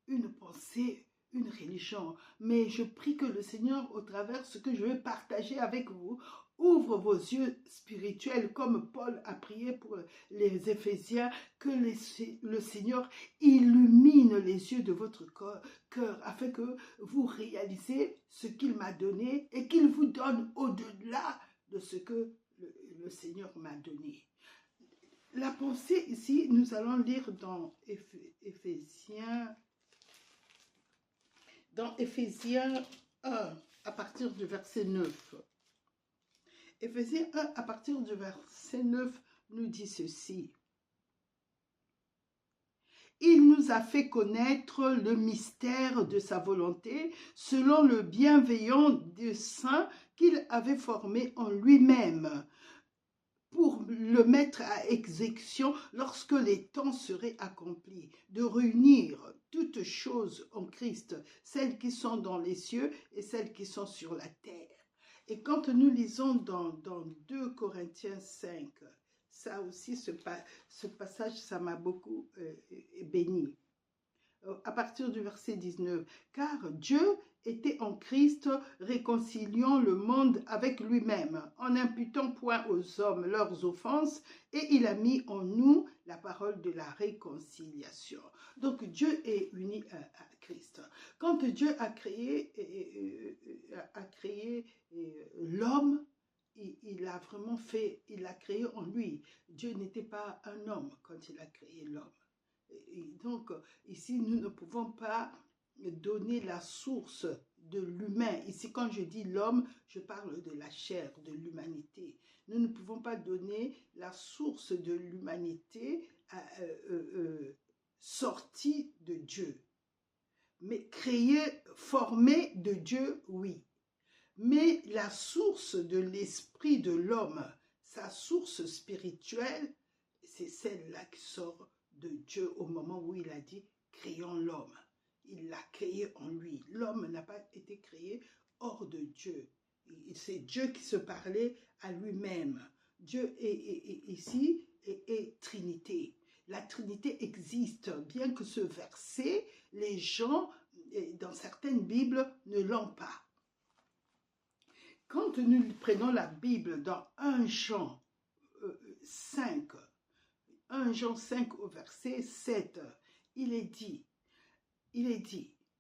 une pensée, une religion. Mais je prie que le Seigneur, au travers de ce que je vais partager avec vous, ouvre vos yeux spirituels comme Paul a prié pour les Éphésiens, que le Seigneur illumine les yeux de votre cœur afin que vous réalisez ce qu'il m'a donné et qu'il vous donne au-delà de ce que le Seigneur m'a donné. La pensée ici, nous allons lire dans Éphésiens 1, à partir du verset 9. Éphésiens 1, à partir du verset 9, nous dit ceci. Il nous a fait connaître le mystère de sa volonté selon le bienveillant dessein qu'il avait formé en lui-même pour le mettre à exécution lorsque les temps seraient accomplis, de réunir toutes choses en Christ, celles qui sont dans les cieux et celles qui sont sur la terre. Et quand nous lisons dans 2 Corinthiens 5, ça aussi, ce passage, ça m'a beaucoup béni. À partir du verset 19, car Dieu était en Christ réconciliant le monde avec lui-même, en n'imputant point aux hommes leurs offenses, et il a mis en nous la parole de la réconciliation. Donc Dieu est uni à Christ. Quand Dieu a créé l'homme, il a vraiment il l'a créé en lui. Dieu n'était pas un homme quand il a créé l'homme. Et donc, ici, nous ne pouvons pas donner la source de l'humain. Ici, quand je dis l'homme, je parle de la chair, de l'humanité. Nous ne pouvons pas donner la source de l'humanité sorti de Dieu. Mais créé, formé de Dieu, oui. Mais la source de l'esprit de l'homme, sa source spirituelle, c'est celle-là qui sort de Dieu au moment où il a dit « créons l'homme ». Il l'a créé en lui. L'homme n'a pas été créé hors de Dieu. C'est Dieu qui se parlait à lui-même. Dieu ici est Trinité. La Trinité existe, bien que ce verset, les gens, dans certaines Bibles, ne l'ont pas. Quand nous prenons la Bible dans 1 Jean 5, 1 Jean 5 au verset 7, il est dit,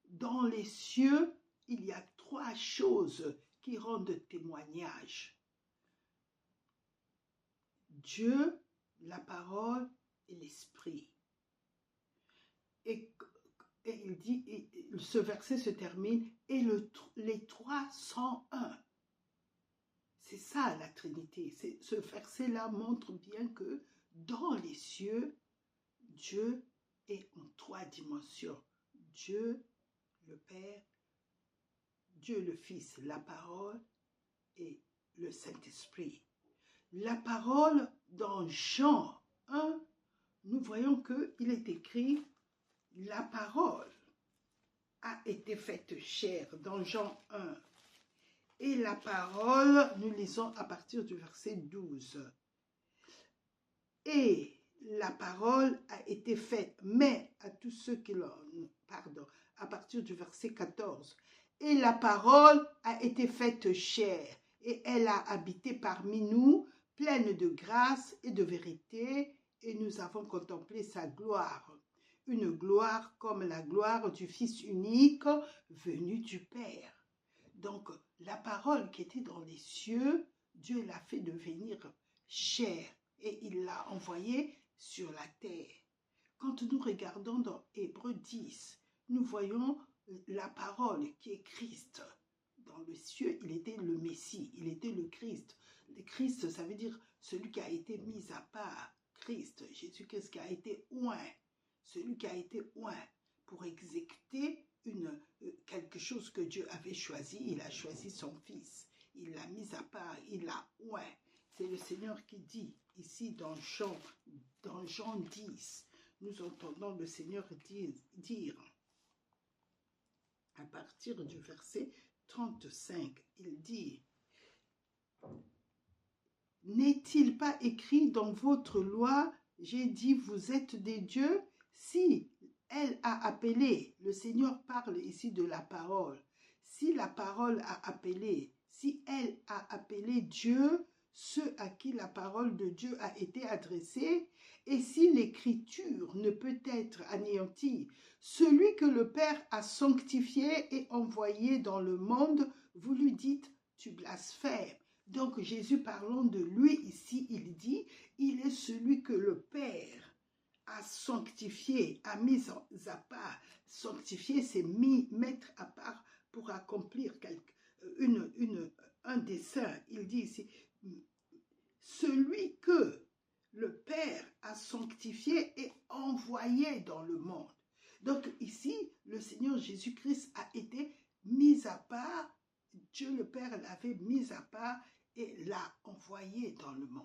dans les cieux, il y a 3 choses qui rendent témoignage. Dieu, la parole et l'esprit. Et il dit, ce verset se termine, et les 3 sont un. C'est ça la Trinité. Ce verset-là montre bien que dans les cieux, Dieu est en 3 dimensions. Dieu, le Père, Dieu le Fils, la parole et le Saint-Esprit. La parole, dans Jean 1, nous voyons qu'il est écrit « La parole a été faite chair » dans Jean 1. Et la parole, nous lisons à partir du verset 12. Et la parole a été faite, mais à tous ceux qui l'ont, à partir du verset 14. Et la parole a été faite chair, et elle a habité parmi nous, pleine de grâce et de vérité, et nous avons contemplé sa gloire. Une gloire comme la gloire du Fils unique venu du Père. Donc, la parole qui était dans les cieux, Dieu l'a fait devenir chair et il l'a envoyée sur la terre. Quand nous regardons dans Hébreux 10, nous voyons la parole qui est Christ. Dans les cieux, il était le Messie, il était le Christ. Le Christ, ça veut dire celui qui a été mis à part. Christ, Jésus-Christ qui a été oint, celui qui a été oint pour exécuter quelque chose que Dieu avait choisi. Il a choisi son Fils, il l'a mis à part, il l'a oint. C'est le Seigneur qui dit ici dans Jean 10, nous entendons le Seigneur dire à partir du verset 35, il dit « N'est-il pas écrit dans votre loi, j'ai dit vous êtes des dieux ?» Si elle a appelé, le Seigneur parle ici de la parole, si la parole a appelé, si elle a appelé Dieu, ceux à qui la parole de Dieu a été adressée, et si l'écriture ne peut être anéantie, celui que le Père a sanctifié et envoyé dans le monde, vous lui dites, tu blasphèmes. Donc Jésus parlant de lui ici, il dit, il est celui que le Père a sanctifié, a mis à part. Sanctifier, c'est mettre à part pour accomplir un dessein. Il dit ici, celui que le Père a sanctifié et envoyé dans le monde. Donc ici, le Seigneur Jésus-Christ a été mis à part, Dieu le Père l'avait mis à part et l'a envoyé dans le monde.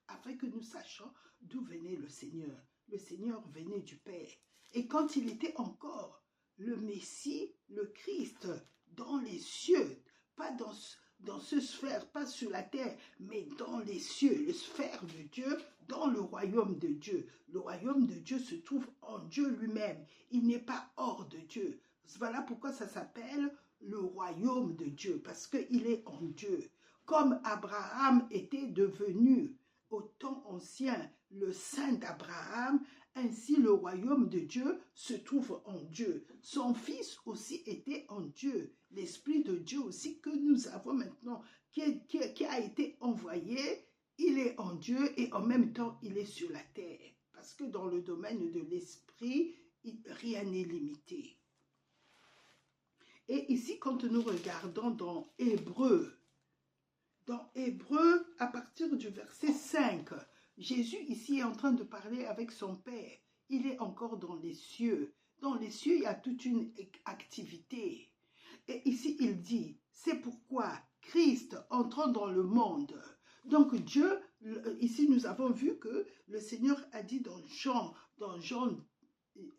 Afin que nous sachions d'où venait le Seigneur. Le Seigneur venait du Père. Et quand il était encore le Messie, le Christ, dans les cieux, pas dans ce sphère, pas sur la terre, mais dans les cieux, le sphère de Dieu, dans le royaume de Dieu. Le royaume de Dieu se trouve en Dieu lui-même. Il n'est pas hors de Dieu. Voilà pourquoi ça s'appelle le royaume de Dieu, parce qu'il est en Dieu. Comme Abraham était devenu au temps ancien le saint d'Abraham, ainsi le royaume de Dieu se trouve en Dieu. Son Fils aussi était en Dieu. L'Esprit de Dieu aussi que nous avons maintenant, qui a été envoyé, il est en Dieu et en même temps il est sur la terre. Parce que dans le domaine de l'Esprit, rien n'est limité. Et ici, quand nous regardons dans Hébreux, à partir du verset 5, Jésus ici est en train de parler avec son Père. il est encore dans les cieux. Dans les cieux, il y a toute une activité. Et ici, il dit, c'est pourquoi Christ entrant dans le monde. Donc Dieu, ici nous avons vu que le Seigneur a dit dans Jean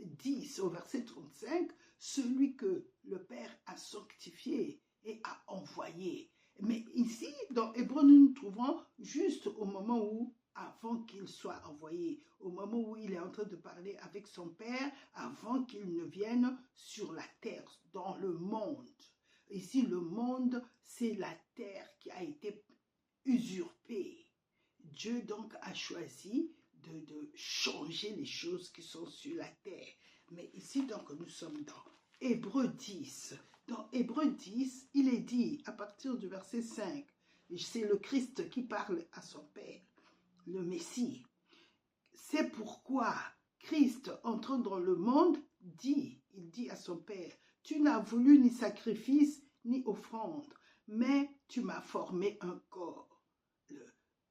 10 au verset 35, celui que le Père a sanctifié et a envoyé. Mais ici, dans Hébreu, nous nous trouvons juste au moment où, avant qu'il soit envoyé, au moment où il est en train de parler avec son Père, avant qu'il ne vienne sur la terre, dans le monde. Ici, le monde, c'est la terre qui a été usurpée. Dieu donc a choisi de changer les choses qui sont sur la terre. Mais ici, donc, nous sommes dans Hébreu 10. Dans Hébreu 10, il est dit, à partir du verset 5, c'est le Christ qui parle à son Père, le Messie. C'est pourquoi Christ, entrant dans le monde, il dit à son Père, tu n'as voulu ni sacrifice, ni offrande, mais tu m'as formé un corps.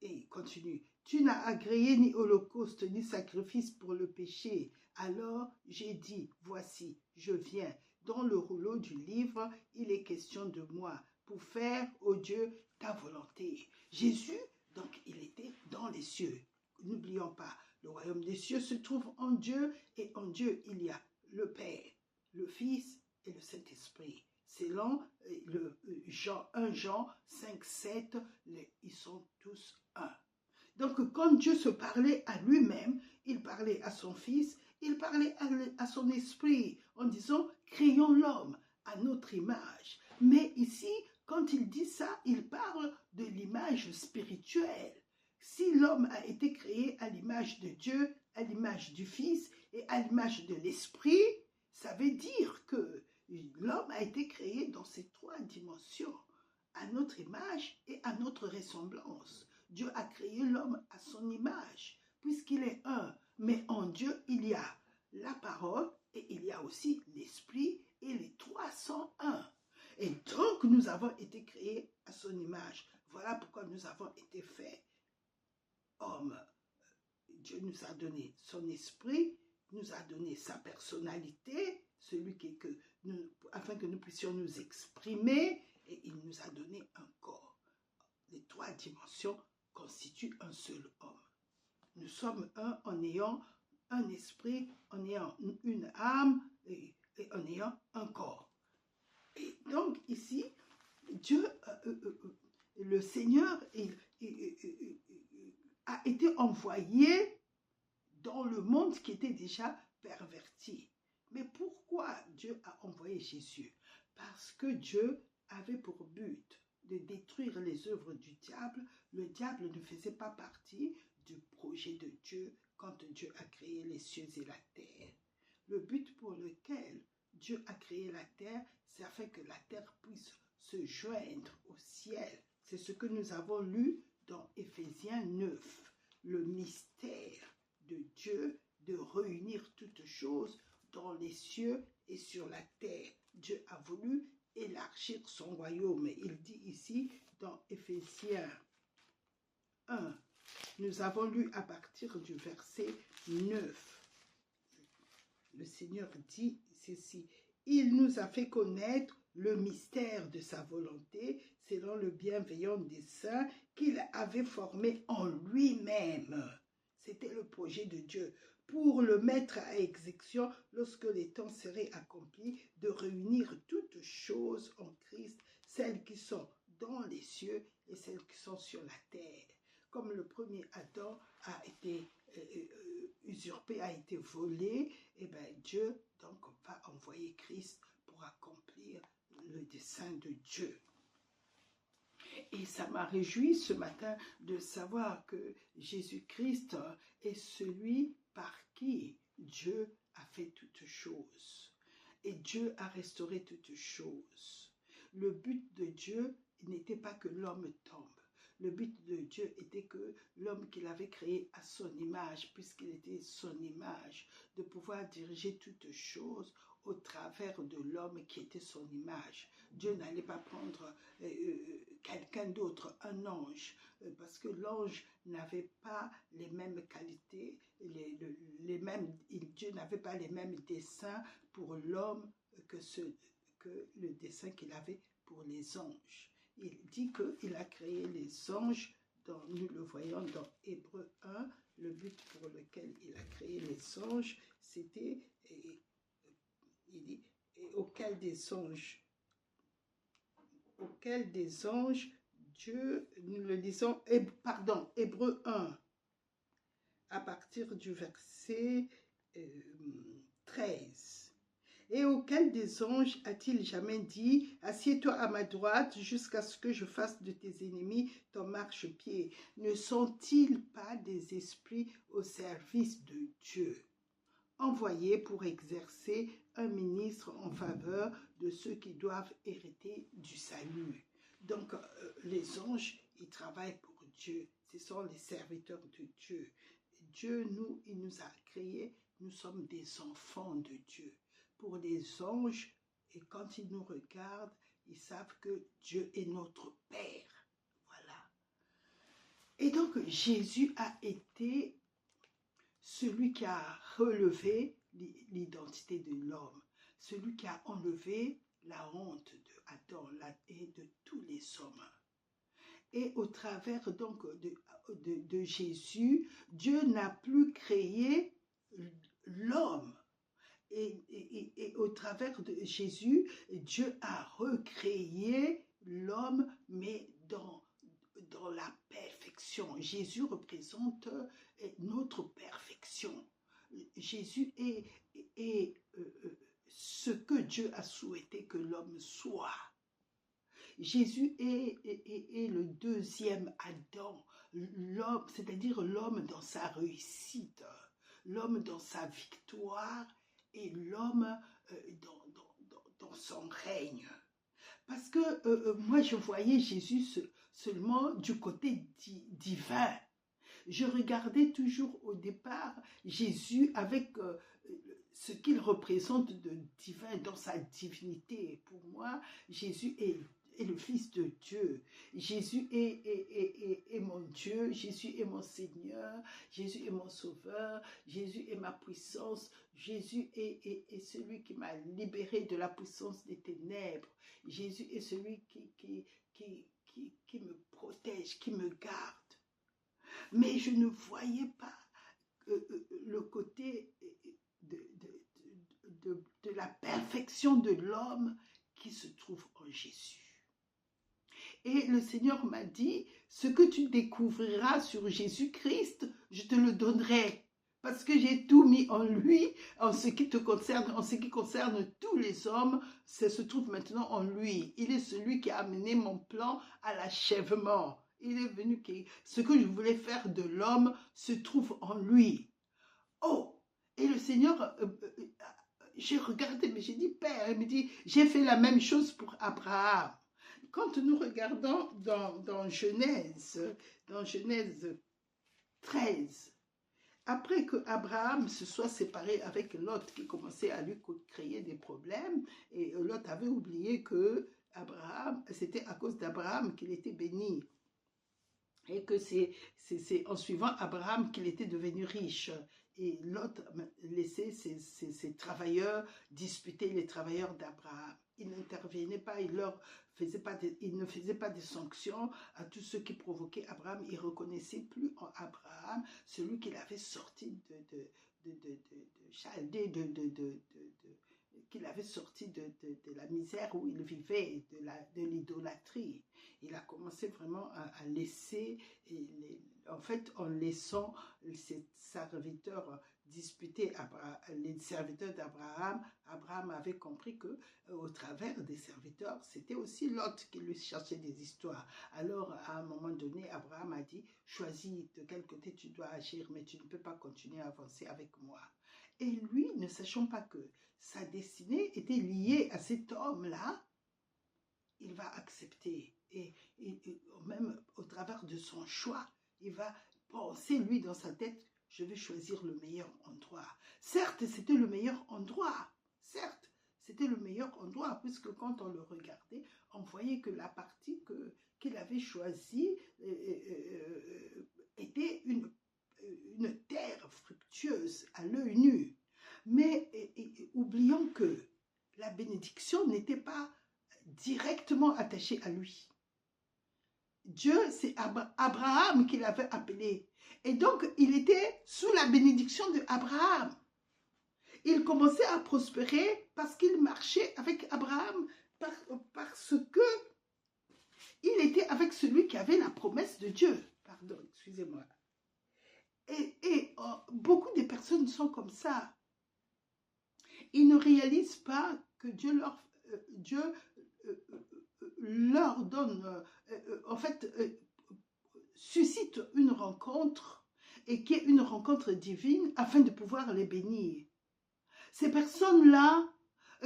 Et il continue, tu n'as agréé ni holocauste, ni sacrifice pour le péché. Alors j'ai dit, voici, je viens. Dans le rouleau du livre, il est question de moi, pour faire, ô Dieu, ta volonté. Jésus, donc, il était dans les cieux. N'oublions pas, le royaume des cieux se trouve en Dieu, et en Dieu, il y a le Père, le Fils et le Saint-Esprit. Selon 1 Jean 5, 7, ils sont tous un. Donc, quand Dieu se parlait à lui-même, il parlait à son Fils, il parlait à son esprit en disant « créons l'homme à notre image ». Mais ici, quand il dit ça, il parle de l'image spirituelle. Si l'homme a été créé à l'image de Dieu, à l'image du Fils et à l'image de l'Esprit, ça veut dire que l'homme a été créé dans ces trois dimensions, à notre image et à notre ressemblance. Dieu a créé l'homme à son image, puisqu'il est un. Mais en Dieu, il y a la parole et il y a aussi l'esprit et les trois sont un. Et donc, nous avons été créés à son image. Voilà pourquoi nous avons été faits hommes. Dieu nous a donné son esprit, nous a donné sa personnalité, afin que nous puissions nous exprimer, et il nous a donné un corps. Les trois dimensions constituent un seul homme. Nous sommes un en ayant un esprit, en ayant une âme et en ayant un corps. Et donc ici, Dieu, le Seigneur a été envoyé dans le monde qui était déjà perverti. Mais pourquoi Dieu a envoyé Jésus? Parce que Dieu avait pour but de détruire les œuvres du diable. Le diable ne faisait pas partie du projet de Dieu quand Dieu a créé les cieux et la terre. Le but pour lequel Dieu a créé la terre, c'est afin que la terre puisse se joindre au ciel. C'est ce que nous avons lu dans Éphésiens 9. Le mystère de Dieu de réunir toutes choses dans les cieux et sur la terre. Dieu a voulu élargir son royaume. Il dit ici dans Éphésiens 1, nous avons lu à partir du verset 9. Le Seigneur dit ceci, il nous a fait connaître le mystère de sa volonté selon le bienveillant dessein qu'il avait formé en lui-même. C'était le projet de Dieu pour le mettre à exécution lorsque les temps seraient accomplis, de réunir toutes choses en Christ, celles qui sont dans les cieux et celles qui sont sur la terre. Comme le premier Adam a été usurpé, a été volé, et bien Dieu donc va envoyer Christ pour accomplir le dessein de Dieu. Et ça m'a réjoui ce matin de savoir que Jésus-Christ est celui par qui Dieu a fait toutes choses. Et Dieu a restauré toutes choses. Le but de Dieu n'était pas que l'homme tombe. Le but de Dieu était que l'homme qu'il avait créé à son image, puisqu'il était son image, de pouvoir diriger toutes choses au travers de l'homme qui était son image. Dieu n'allait pas prendre quelqu'un d'autre, un ange, parce que l'ange n'avait pas les mêmes qualités, Dieu n'avait pas les mêmes desseins pour l'homme que le dessein qu'il avait pour les anges. Il dit qu'il a créé les anges, nous le voyons dans Hébreux 1, le but pour lequel il a créé les anges, c'était, il dit, auquel des anges, Dieu, nous le lisons, pardon, Hébreux 1, à partir du verset 13. Et auquel des anges a-t-il jamais dit, assieds-toi à ma droite jusqu'à ce que je fasse de tes ennemis ton marchepied? Ne sont-ils pas des esprits au service de Dieu, envoyés pour exercer un ministre en faveur de ceux qui doivent hériter du salut? Donc, les anges, ils travaillent pour Dieu. Ce sont les serviteurs de Dieu. Dieu, il nous a créés, nous sommes des enfants de Dieu. Pour les anges, et quand ils nous regardent, ils savent que Dieu est notre Père. Voilà. Et donc, Jésus a été celui qui a relevé l'identité de l'homme, celui qui a enlevé la honte d'Adam et de tous les hommes. Et au travers donc de Jésus, Dieu n'a plus créé l'homme. Et au travers de Jésus, Dieu a recréé l'homme, mais dans la perfection. Jésus représente notre perfection. Jésus est ce que Dieu a souhaité que l'homme soit. Jésus est le deuxième Adam, l'homme, c'est-à-dire l'homme dans sa réussite, l'homme dans sa victoire et l'homme dans son règne. Parce que moi, je voyais Jésus seulement du côté divin. Je regardais toujours au départ Jésus avec ce qu'il représente de divin dans sa divinité. Pour moi, Jésus est le Fils de Dieu. Jésus est mon Dieu, Jésus est mon Seigneur, Jésus est mon Sauveur, Jésus est ma puissance, Jésus est celui qui m'a libéré de la puissance des ténèbres. Jésus est celui qui me protège, qui me garde. Mais je ne voyais pas le côté de la perfection de l'homme qui se trouve en Jésus. Et le Seigneur m'a dit, ce que tu découvriras sur Jésus-Christ, je te le donnerai. Parce que j'ai tout mis en lui, en ce qui te concerne, en ce qui concerne tous les hommes, ça se trouve maintenant en lui. Il est celui qui a amené mon plan à l'achèvement. Il est venu que ce que je voulais faire de l'homme se trouve en lui. Oh! Et le Seigneur, j'ai regardé, mais j'ai dit, Père, il me dit, j'ai fait la même chose pour Abraham. Quand nous regardons dans Genèse 13, après que Abraham se soit séparé avec Lot qui commençait à lui créer des problèmes, et Lot avait oublié que c'était à cause d'Abraham qu'il était béni. Et que c'est en suivant Abraham qu'il était devenu riche. Et Lot laissait ses travailleurs disputer les travailleurs d'Abraham. Il n'intervenait pas, il ne faisait pas de sanctions à tous ceux qui provoquaient Abraham. Il ne reconnaissait plus en Abraham celui qu'il avait sorti de Chaldée, qu'il avait sorti de la misère où il vivait, de l'idolâtrie. Il a commencé vraiment à laisser, en fait, en laissant ses serviteurs disputer les serviteurs d'Abraham, Abraham avait compris que au travers des serviteurs, c'était aussi Lot qui lui cherchait des histoires. Alors, à un moment donné, Abraham a dit, choisis de quel côté tu dois agir, mais tu ne peux pas continuer à avancer avec moi. Et lui, ne sachant pas que sa destinée était liée à cet homme-là, il va accepter. Et même au travers de son choix, il va penser, lui, dans sa tête, je vais choisir le meilleur endroit. Certes, c'était le meilleur endroit. Certes, c'était le meilleur endroit, puisque quand on le regardait, on voyait que la partie qu'il avait choisie était une terre fructueuse à l'œil nu. Mais oublions que la bénédiction n'était pas directement attachée à lui. Dieu, c'est Abraham qui l'avait appelé. Et donc, il était sous la bénédiction d'Abraham. Il commençait à prospérer parce qu'il marchait avec Abraham, parce que il était avec celui qui avait la promesse de Dieu. Pardon, excusez-moi. Et beaucoup de personnes sont comme ça. Ils ne réalisent pas que Dieu leur donne, en fait, suscite une rencontre et qui est une rencontre divine afin de pouvoir les bénir. Ces personnes-là,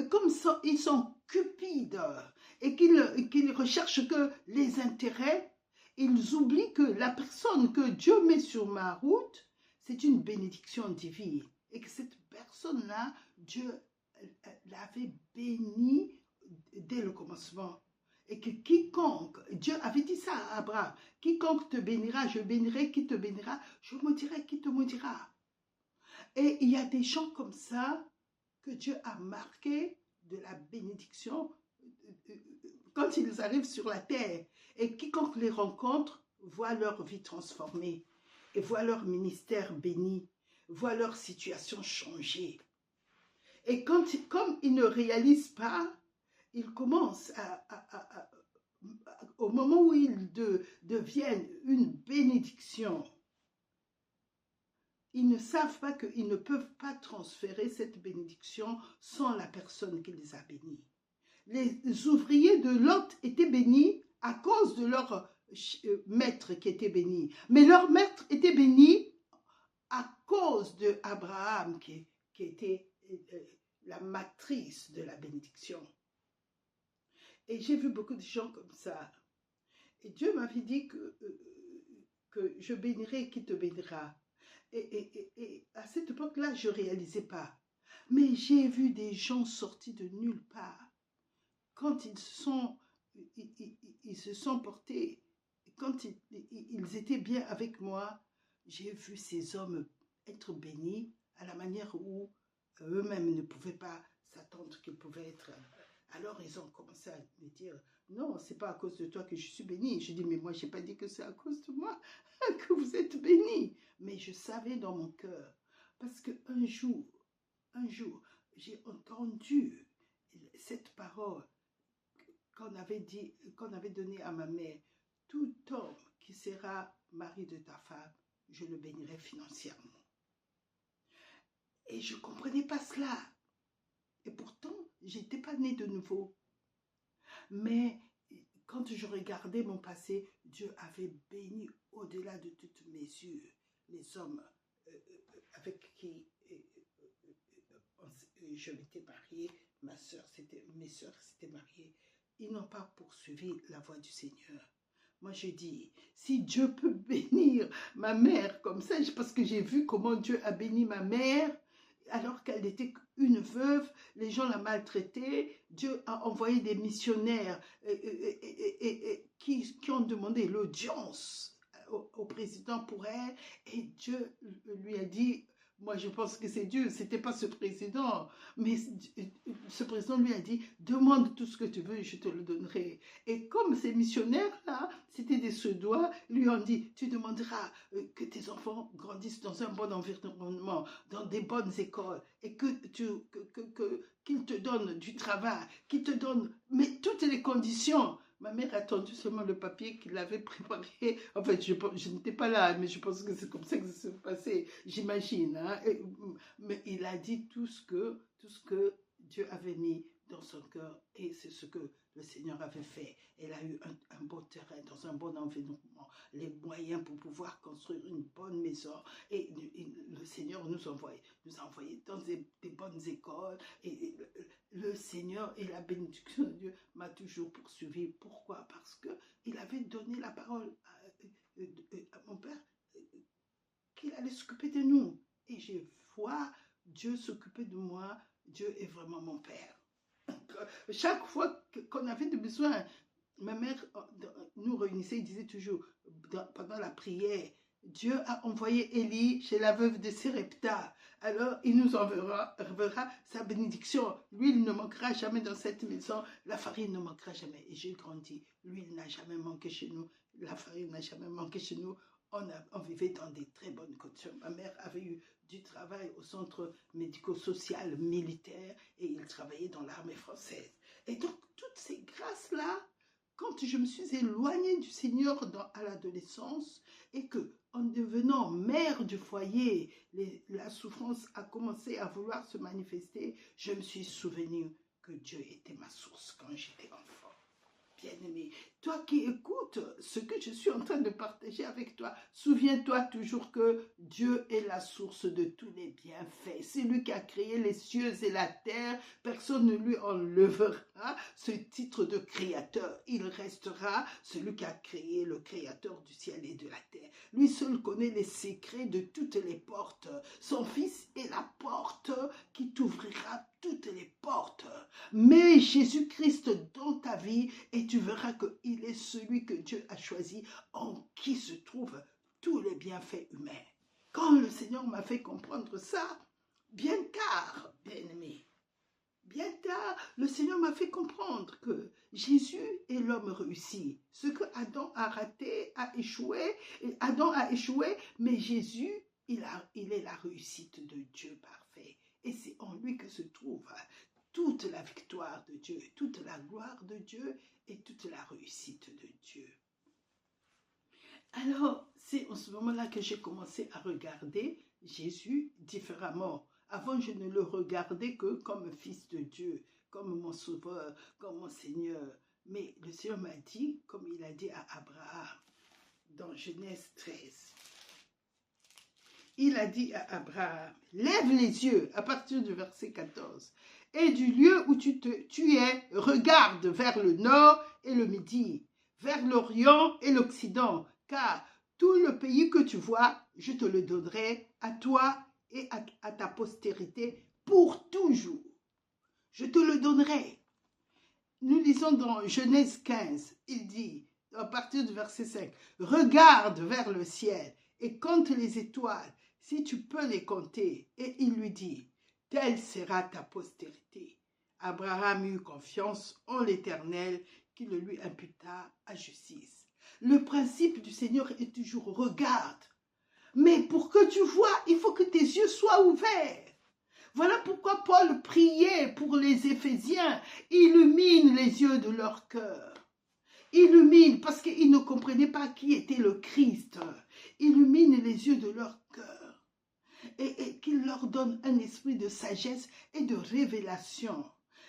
comme ils sont cupides et qu'ils recherchent que les intérêts, ils oublient que la personne que Dieu met sur ma route, c'est une bénédiction divine. Et que cette personne-là, Dieu l'avait bénie dès le commencement. Et que quiconque, Dieu avait dit ça à Abraham, quiconque te bénira, je bénirai, qui te bénira, je maudirai, qui te maudira. Et il y a des gens comme ça que Dieu a marqué de la bénédiction quand ils arrivent sur la terre. Et quiconque les rencontre voit leur vie transformée et voit leur ministère béni, voit leur situation changer. Et comme ils ne réalisent pas, ils commencent au moment où ils deviennent une bénédiction, ils ne savent pas qu'ils ne peuvent pas transférer cette bénédiction sans la personne qui les a bénis. Les ouvriers de Lot étaient bénis à cause de leur maître qui était béni. Mais leur maître était béni à cause de Abraham qui était la matrice de la bénédiction. Et j'ai vu beaucoup de gens comme ça. Et Dieu m'avait dit que je bénirai qui te bénira. Et à cette époque-là, je ne réalisais pas. Mais j'ai vu des gens sortis de nulle part. Quand ils se sont portés, quand ils étaient bien avec moi, j'ai vu ces hommes être bénis à la manière où eux-mêmes ne pouvaient pas s'attendre qu'ils pouvaient être. Alors ils ont commencé à me dire, non, c'est pas à cause de toi que je suis bénie. Je dis, mais moi, je n'ai pas dit que c'est à cause de moi que vous êtes bénis. Mais je savais dans mon cœur, parce qu'un jour, j'ai entendu cette parole qu'on avait donnée à ma mère. Tout homme qui sera mari de ta femme, je le bénirai financièrement. Et je ne comprenais pas cela. Et pourtant, je n'étais pas née de nouveau. Mais quand je regardais mon passé, Dieu avait béni au-delà de toutes mes yeux les hommes avec qui je m'étais mariée, mes soeurs s'étaient mariées. Ils n'ont pas poursuivi la voie du Seigneur. Moi, je dis, si Dieu peut bénir ma mère comme ça, parce que j'ai vu comment Dieu a béni ma mère, alors qu'elle était une veuve, les gens la maltraitaient. Dieu a envoyé des missionnaires qui ont demandé l'audience au président pour elle. Et Dieu lui a dit, moi je pense que c'est Dieu, c'était pas ce président, mais ce président lui a dit, demande tout ce que tu veux et je te le donnerai. Et comme ces missionnaires-là, c'était des Suédois, lui ont dit, tu demanderas que tes enfants grandissent dans un bon environnement, dans des bonnes écoles, et qu'ils te donnent du travail, qu'ils te donnent mais toutes les conditions. Ma mère a attendu seulement le papier qu'il avait préparé. En fait, je n'étais pas là, mais je pense que c'est comme ça que ça s'est passé, j'imagine. Hein? Mais il a dit tout ce que Dieu avait mis dans son cœur et c'est ce que le Seigneur avait fait. Elle a eu un beau terrain, dans un bon environnement, les moyens pour pouvoir construire une bonne maison. Et le Seigneur nous a envoyé dans des bonnes écoles. Et le Seigneur et la bénédiction de Dieu m'a toujours poursuivi. Pourquoi? Parce qu'il avait donné la parole à mon père qu'il allait s'occuper de nous. Et je vois Dieu s'occuper de moi. Dieu est vraiment mon Père. chaque fois qu'on avait des besoins, ma mère nous réunissait, il disait toujours, pendant la prière, Dieu a envoyé Élie chez la veuve de Sérepta. Alors, il nous enverra sa bénédiction. L'huile ne manquera jamais dans cette maison. La farine ne manquera jamais. Et j'ai grandi. L'huile n'a jamais manqué chez nous. La farine n'a jamais manqué chez nous. On vivait dans des très bonnes conditions. Ma mère avait eu du travail au centre médico-social militaire et il travaillait dans l'armée française. Et donc, toutes ces grâces-là, quand je me suis éloignée du Seigneur à l'adolescence et que, en devenant mère du foyer, la souffrance a commencé à vouloir se manifester, je me suis souvenu que Dieu était ma source quand j'étais enfant. Bien-aimé, toi qui écoutes ce que je suis en train de partager avec toi, souviens-toi toujours que Dieu est la source de tous les bienfaits. C'est lui qui a créé les cieux et la terre. Personne ne lui enlèvera ce titre de créateur. Il restera celui qui a créé, le créateur du ciel et de la terre. Lui seul connaît les secrets de toutes les portes. Son Fils est la porte qui t'ouvrira toutes les portes. Mets Jésus-Christ dans ta vie et tu verras qu'il est celui que Dieu a choisi, en qui se trouvent tous les bienfaits humains. Quand le Seigneur m'a fait comprendre ça, bien tard, bien-aimé, bien tard, le Seigneur m'a fait comprendre que Jésus est l'homme réussi. Ce que Adam a raté, a échoué, Adam a échoué, mais Jésus, il est la réussite de Dieu parfait. Et c'est en lui que se trouve toute la victoire de Dieu, toute la gloire de Dieu et toute la réussite de Dieu. Alors, c'est en ce moment-là que j'ai commencé à regarder Jésus différemment. Avant, je ne le regardais que comme fils de Dieu, comme mon sauveur, comme mon Seigneur. Mais le Seigneur m'a dit, comme il a dit à Abraham, dans Genèse 13, il a dit à Abraham, lève les yeux, à partir du verset 14, et du lieu où tu es, regarde vers le nord et le midi, vers l'orient et l'occident, car tout le pays que tu vois, je te le donnerai à toi et à ta postérité pour toujours. Je te le donnerai. Nous lisons dans Genèse 15, il dit, à partir du verset 5, regarde vers le ciel et compte les étoiles, si tu peux les compter. Et il lui dit, telle sera ta postérité. Abraham eut confiance en l'Éternel qui le lui imputa à justice. Le principe du Seigneur est toujours regarde. Mais pour que tu vois, il faut que tes yeux soient ouverts. Voilà pourquoi Paul priait pour les Éphésiens. Illumine les yeux de leur cœur. Illumine, parce qu'ils ne comprenaient pas qui était le Christ. Illumine les yeux de leur cœur. Et qu'il leur donne un esprit de sagesse et de révélation.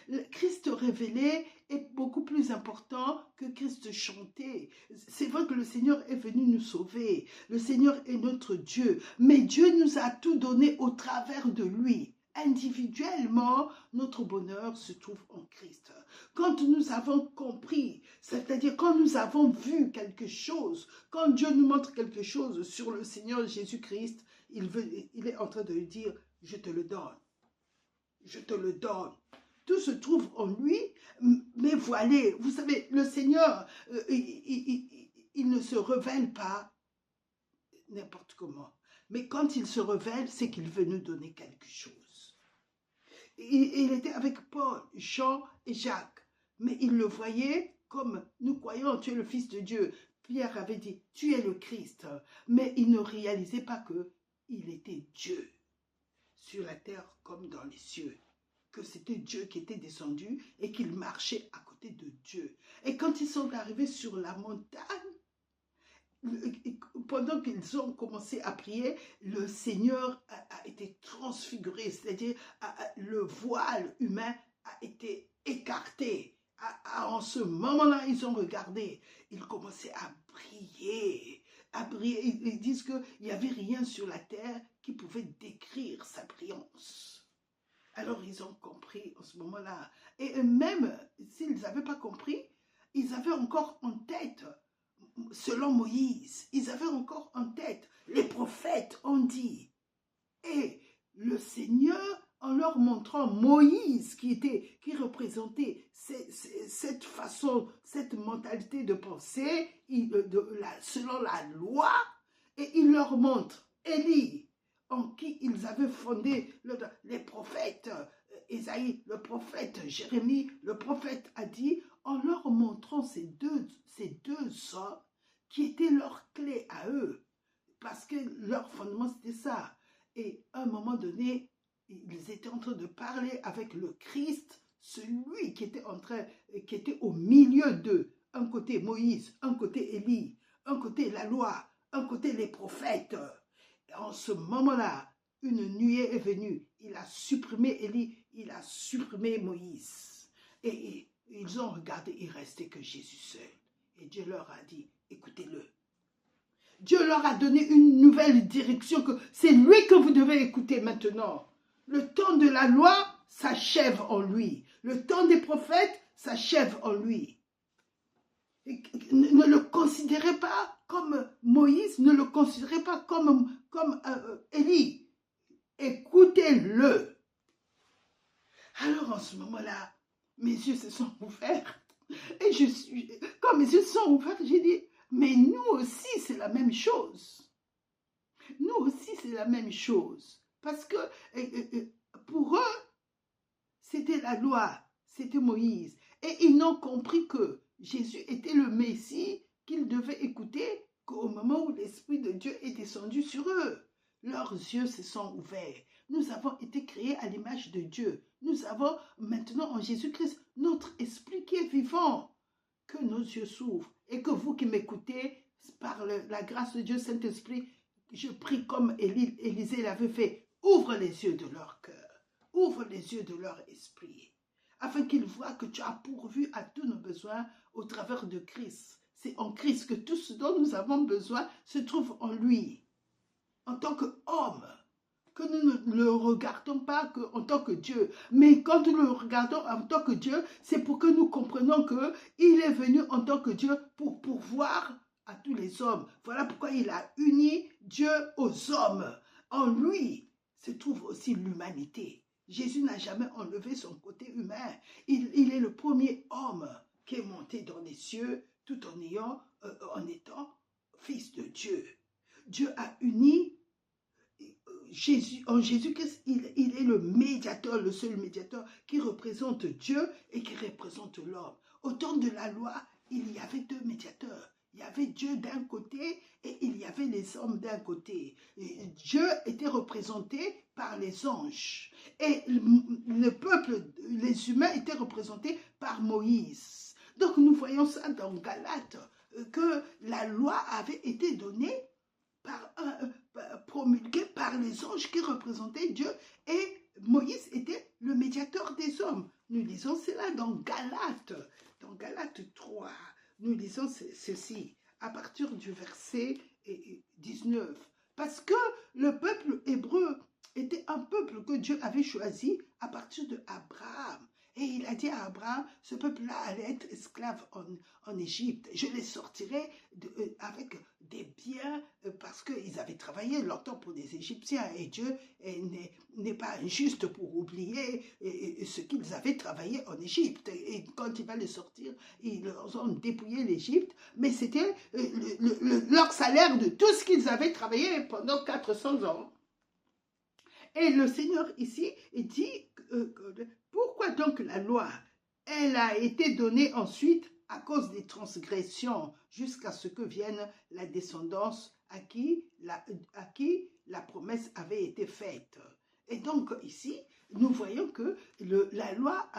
Le Christ révélé est beaucoup plus important que Christ chanté. C'est vrai que le Seigneur est venu nous sauver. Le Seigneur est notre Dieu. Mais Dieu nous a tout donné au travers de lui. Individuellement, notre bonheur se trouve en Christ. Quand nous avons compris, c'est-à-dire quand nous avons vu quelque chose, quand Dieu nous montre quelque chose sur le Seigneur Jésus-Christ, il est en train de lui dire, je te le donne. Je te le donne. Tout se trouve en lui, mais voilé. Vous savez, le Seigneur, il ne se révèle pas n'importe comment. Mais quand il se révèle, c'est qu'il veut nous donner quelque chose. Il était avec Paul, Jean et Jacques. Mais il le voyait comme nous croyons, tu es le Fils de Dieu. Pierre avait dit, tu es le Christ. Mais il ne réalisait pas qu'il était Dieu, sur la terre comme dans les cieux. Que c'était Dieu qui était descendu et qu'il marchait à côté de Dieu. Et quand ils sont arrivés sur la montagne, pendant qu'ils ont commencé à prier, le Seigneur a été transfiguré, c'est-à-dire le voile humain a été écarté. En ce moment-là, ils ont regardé, ils commençaient à briller. Ils disent qu'il n'y avait rien sur la terre qui pouvait décrire sa brillance. Alors ils ont compris en ce moment-là. Et même s'ils n'avaient pas compris, ils avaient encore en tête, selon Moïse, ils avaient encore en tête, les prophètes ont dit, et le Seigneur en leur montrant Moïse qui représentait cette façon, cette mentalité de penser selon la loi, et il leur montre Élie, en qui ils avaient fondé les prophètes, Ésaïe, le prophète Jérémie, le prophète a dit, en leur montrant ces deux hommes qui étaient leur clé à eux, parce que leur fondement c'était ça. Et à un moment donné, ils étaient en train de parler avec le Christ, celui qui était au milieu d'eux. Un côté Moïse, un côté Élie, un côté la loi, un côté les prophètes. Et en ce moment-là, une nuée est venue. Il a supprimé Élie, il a supprimé Moïse. Et ils ont regardé, il restait que Jésus seul. Et Dieu leur a dit, écoutez-le. Dieu leur a donné une nouvelle direction, que c'est lui que vous devez écouter maintenant. Le temps de la loi s'achève en lui. Le temps des prophètes s'achève en lui. Et ne le considérez pas comme Moïse, ne le considérez pas comme Élie. Écoutez-le. Alors en ce moment-là, mes yeux se sont ouverts. Et quand mes yeux se sont ouverts, j'ai dit, mais nous aussi, c'est la même chose. Nous aussi, c'est la même chose. Parce que pour eux, c'était la loi, c'était Moïse. Et ils n'ont compris que Jésus était le Messie qu'ils devaient écouter qu'au moment où l'Esprit de Dieu est descendu sur eux. Leurs yeux se sont ouverts. Nous avons été créés à l'image de Dieu. Nous avons maintenant en Jésus-Christ notre esprit qui est vivant. Que nos yeux s'ouvrent et que vous qui m'écoutez, par la grâce de Dieu, Saint-Esprit, je prie comme Élisée l'avait fait, ouvre les yeux de leur cœur, ouvre les yeux de leur esprit, afin qu'ils voient que tu as pourvu à tous nos besoins au travers de Christ. C'est en Christ que tout ce dont nous avons besoin se trouve en lui, en tant qu'homme. Que nous ne le regardons pas en tant que Dieu. Mais quand nous le regardons en tant que Dieu, c'est pour que nous comprenions qu'il est venu en tant que Dieu pour pourvoir à tous les hommes. Voilà pourquoi il a uni Dieu aux hommes. En lui se trouve aussi l'humanité. Jésus n'a jamais enlevé son côté humain. Il est le premier homme qui est monté dans les cieux tout en étant fils de Dieu. Dieu a uni en Jésus-Christ, il est le médiateur, le seul médiateur qui représente Dieu et qui représente l'homme. Au temps de la loi, il y avait deux médiateurs. Il y avait Dieu d'un côté et il y avait les hommes d'un côté. Et Dieu était représenté par les anges. Et le peuple, les humains étaient représentés par Moïse. Donc nous voyons ça dans Galates, que la loi avait été donnée promulgué par les anges qui représentaient Dieu et Moïse était le médiateur des hommes. Nous lisons cela dans Galates 3. Nous lisons ceci à partir du verset 19. Parce que le peuple hébreu était un peuple que Dieu avait choisi à partir de Abraham. Et il a dit à Abraham, ce peuple-là allait être esclave en Égypte. Je les sortirai avec des biens parce qu'ils avaient travaillé longtemps pour les Égyptiens. Et Dieu n'est pas injuste pour oublier ce qu'ils avaient travaillé en Égypte. Et quand il va les sortir, ils ont dépouillé l'Égypte. Mais c'était leur salaire de tout ce qu'ils avaient travaillé pendant 400 ans. Et le Seigneur ici dit, pourquoi donc la loi, elle a été donnée ensuite à cause des transgressions jusqu'à ce que vienne la descendance à qui la promesse avait été faite. Et donc ici, nous voyons que la loi,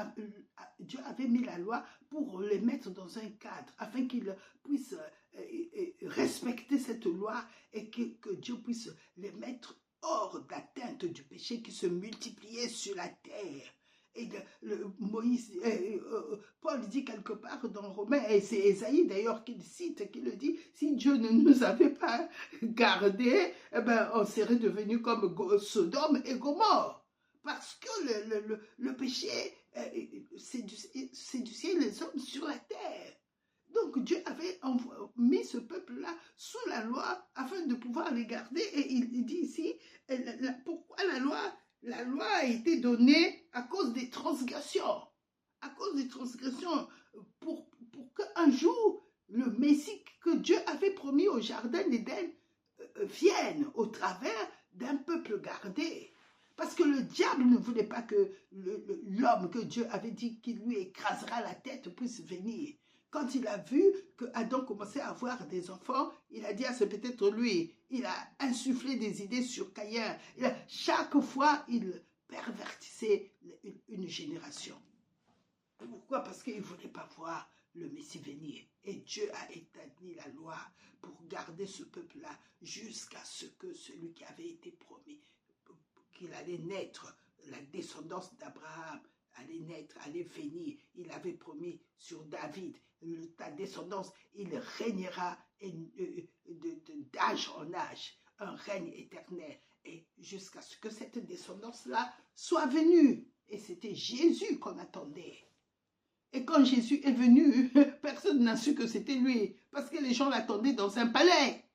Dieu avait mis la loi pour les mettre dans un cadre afin qu'ils puissent respecter cette loi et que Dieu puisse les mettre hors d'atteinte du péché qui se multipliait sur la terre. Et Paul dit quelque part dans Romains, et c'est Ésaïe d'ailleurs qu'il cite, qui le dit, si Dieu ne nous avait pas gardés, eh ben, on serait devenu comme Sodome et Gomorrhe. Parce que le péché, c'est du ciel les hommes sur la terre. Donc Dieu avait mis ce peuple-là sous la loi afin de pouvoir les garder. Et il dit ici, pourquoi la loi a été donné à cause des transgressions. À cause des transgressions, pour qu'un jour, le Messie que Dieu avait promis au jardin d'Éden vienne au travers d'un peuple gardé. Parce que le diable ne voulait pas que l'homme que Dieu avait dit qu'il lui écrasera la tête puisse venir. Quand il a vu que Adam commençait à avoir des enfants, il a dit, ah, c'est peut-être lui. Il a insufflé des idées sur Caïn. Chaque fois, il pervertissait une génération. Pourquoi? Parce qu'il ne voulait pas voir le Messie venir. Et Dieu a établi la loi pour garder ce peuple-là jusqu'à ce que celui qui avait été promis, qu'il allait naître, la descendance d'Abraham allait naître, allait venir. Il avait promis sur David, ta descendance, il régnera d'âge en âge, un règne éternel. Et jusqu'à ce que cette descendance-là soit venue. Et c'était Jésus qu'on attendait. Et quand Jésus est venu, personne n'a su que c'était lui, parce que les gens l'attendaient dans un palais.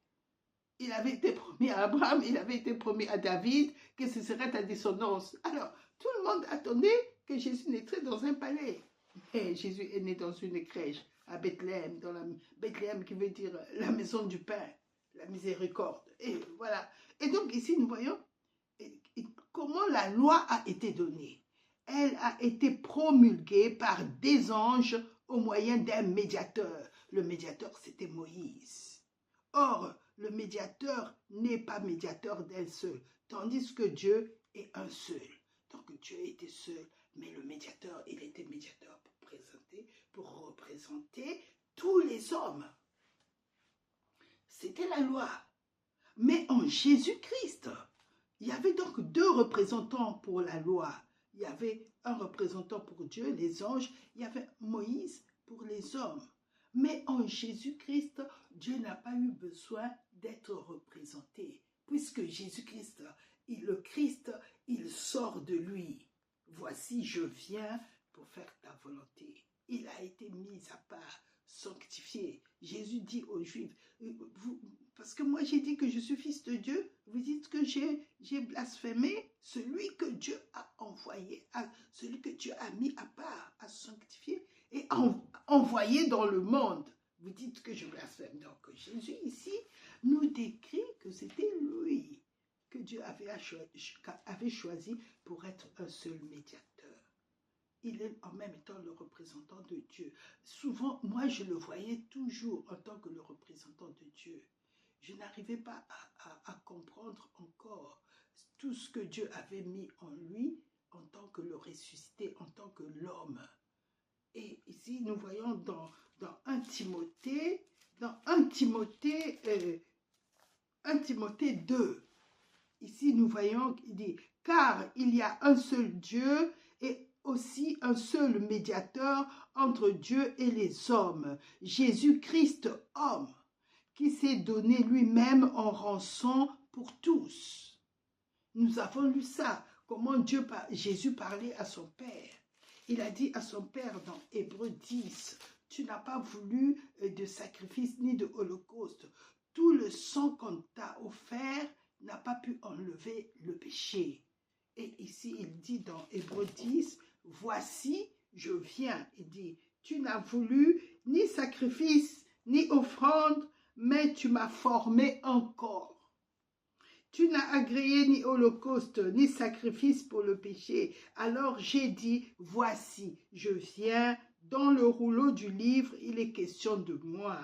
Il avait été promis à Abraham, il avait été promis à David que ce serait ta descendance. Alors, tout le monde attendait que Jésus naîtrait dans un palais. Mais Jésus est né dans une crèche à Bethléem, Bethléem qui veut dire la maison du pain, la miséricorde. Et voilà. Et donc ici, nous voyons comment la loi a été donnée. Elle a été promulguée par des anges au moyen d'un médiateur. Le médiateur, c'était Moïse. Or, le médiateur n'est pas médiateur d'un seul, tandis que Dieu est un seul. Donc Dieu était seul, mais le médiateur, il était médiateur pour représenter tous les hommes. C'était la loi. Mais en Jésus-Christ, il y avait donc deux représentants pour la loi. Il y avait un représentant pour Dieu, les anges, il y avait Moïse pour les hommes. Mais en Jésus-Christ, Dieu n'a pas eu besoin d'être représenté, puisque Jésus-Christ, le Christ, il sort de lui. Voici, je viens pour faire ta volonté. Il a été mis à part, sanctifié. Jésus dit aux Juifs, parce que moi j'ai dit que je suis fils de Dieu, vous dites que j'ai blasphémé celui que Dieu a envoyé, celui que Dieu a mis à part, à sanctifier et envoyé dans le monde. Vous dites que je blasphème. Donc Jésus ici nous décrit que c'était lui que Dieu avait choisi pour être un seul médiateur. Il est en même temps le représentant de Dieu. Souvent, moi, je le voyais toujours en tant que le représentant de Dieu. Je n'arrivais pas à comprendre encore tout ce que Dieu avait mis en lui en tant que le ressuscité, en tant que l'homme. Et ici, nous voyons dans 1 Timothée, 1 Timothée 2, ici nous voyons qu'il dit, car il y a un seul Dieu et aussi un seul médiateur entre Dieu et les hommes, Jésus-Christ homme, qui s'est donné lui-même en rançon pour tous. Nous avons lu ça, comment Jésus parlait à son Père. Il a dit à son Père dans Hébreux 10, « Tu n'as pas voulu de sacrifice ni de holocauste. Tout le sang qu'on t'a offert n'a pas pu enlever le péché. » Et ici, il dit dans Hébreux 10, « Voici, je viens. » Il dit, « Tu n'as voulu ni sacrifice ni offrande, mais tu m'as formé encore. Tu n'as agréé ni holocauste, ni sacrifice pour le péché. Alors j'ai dit, voici, je viens. Dans le rouleau du livre, il est question de moi. »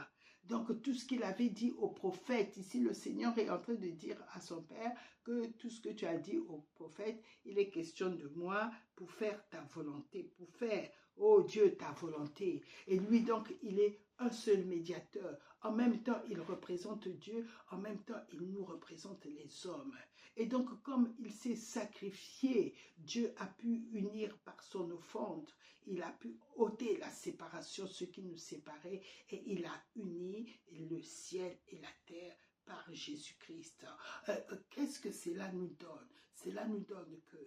Donc tout ce qu'il avait dit au prophète, ici le Seigneur est en train de dire à son Père que tout ce que tu as dit au prophète, il est question de moi pour faire ta volonté, pour faire, oh Dieu, ta volonté. Et lui donc, il est un seul médiateur. En même temps, il représente Dieu, en même temps, il nous représente les hommes. Et donc, comme il s'est sacrifié, Dieu a pu unir par son offrande. Il a pu ôter la séparation, ce qui nous séparait, et il a uni le ciel et la terre par Jésus-Christ. Qu'est-ce que cela nous donne? Cela nous donne que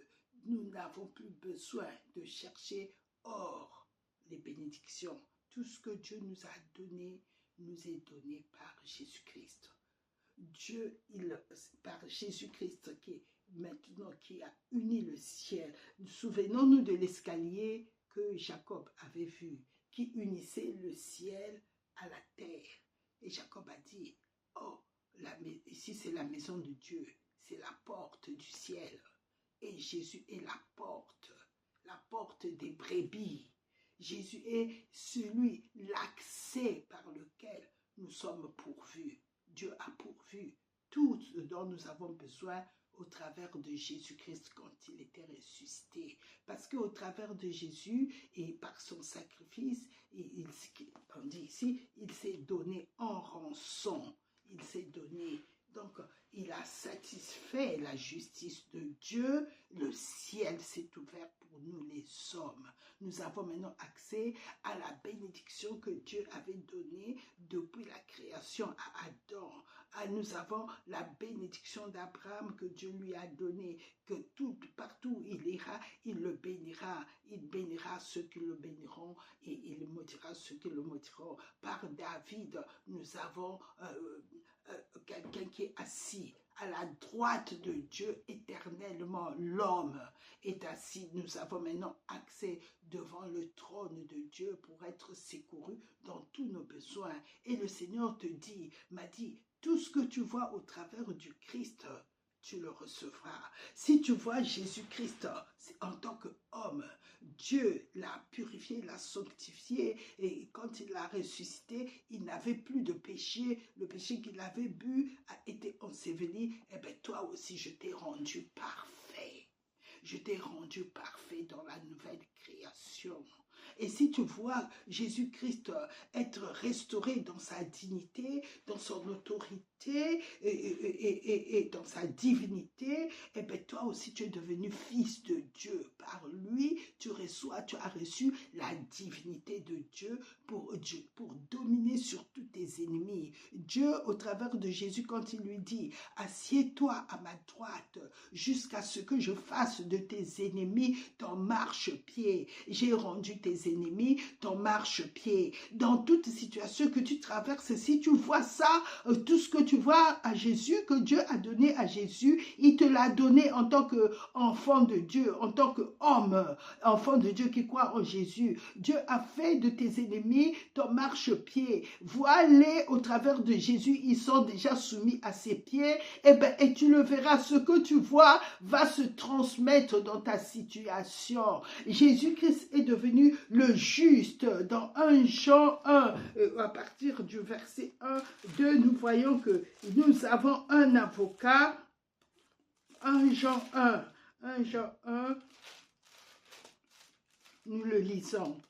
nous n'avons plus besoin de chercher hors les bénédictions. Tout ce que Dieu nous a donné, nous est donné par Jésus-Christ. Dieu, par Jésus-Christ qui a uni le ciel. Souvenons-nous de l'escalier que Jacob avait vu, qui unissait le ciel à la terre. Et Jacob a dit, oh, ici c'est la maison de Dieu, c'est la porte du ciel. Et Jésus est la porte des brebis. Jésus est l'accès par lequel nous sommes pourvus. Dieu a pourvu tout ce dont nous avons besoin au travers de Jésus-Christ quand il était ressuscité. Parce qu'au travers de Jésus et par son sacrifice, on dit ici, il s'est donné en rançon. Il s'est donné. Donc, il a satisfait la justice de Dieu. Le ciel s'est ouvert pour nous les hommes. Nous avons maintenant accès à la bénédiction que Dieu avait donnée depuis la création à Adam. Nous avons la bénédiction d'Abraham que Dieu lui a donnée, que partout où il ira, il le bénira. Il bénira ceux qui le béniront et il maudira ceux qui le maudiront. Par David, nous avons quelqu'un qui est assis à la droite de Dieu éternellement. L'homme est assis. Nous avons maintenant accès devant le trône de Dieu pour être secourus dans tous nos besoins. Et le Seigneur m'a dit, tout ce que tu vois au travers du Christ, tu le recevras. Si tu vois Jésus-Christ en tant qu'homme, Dieu l'a purifié, l'a sanctifié, et quand il l'a ressuscité, il n'avait plus de péché. Le péché qu'il avait bu a été enseveli. Eh bien, toi aussi, je t'ai rendu parfait. Je t'ai rendu parfait dans la nouvelle création. Et si tu vois Jésus-Christ être restauré dans sa dignité, dans son autorité et dans sa divinité, eh bien toi aussi tu es devenu fils de Dieu. Par lui, tu as reçu la divinité de Dieu pour dominer sur tous tes ennemis. Dieu, au travers de Jésus, quand il lui dit, assieds-toi à ma droite jusqu'à ce que je fasse de tes ennemis ton marchepied. J'ai rendu tes ennemis ton marchepied. Dans toute situation que tu traverses, si tu vois ça, tout ce que tu vois à Jésus, que Dieu a donné à Jésus, il te l'a donné en tant qu'enfant de Dieu, en tant qu'homme, enfant de Dieu qui croit en Jésus. Dieu a fait de tes ennemis ton marchepied. Vois-les au travers de Jésus, ils sont déjà soumis à ses pieds, et tu le verras, ce que tu vois va se transmettre dans ta situation. Jésus-Christ est devenu le juste. Dans 1 Jean 1, à partir du verset 1, 2, nous voyons que nous avons un avocat. 1 Jean 1, nous le lisons.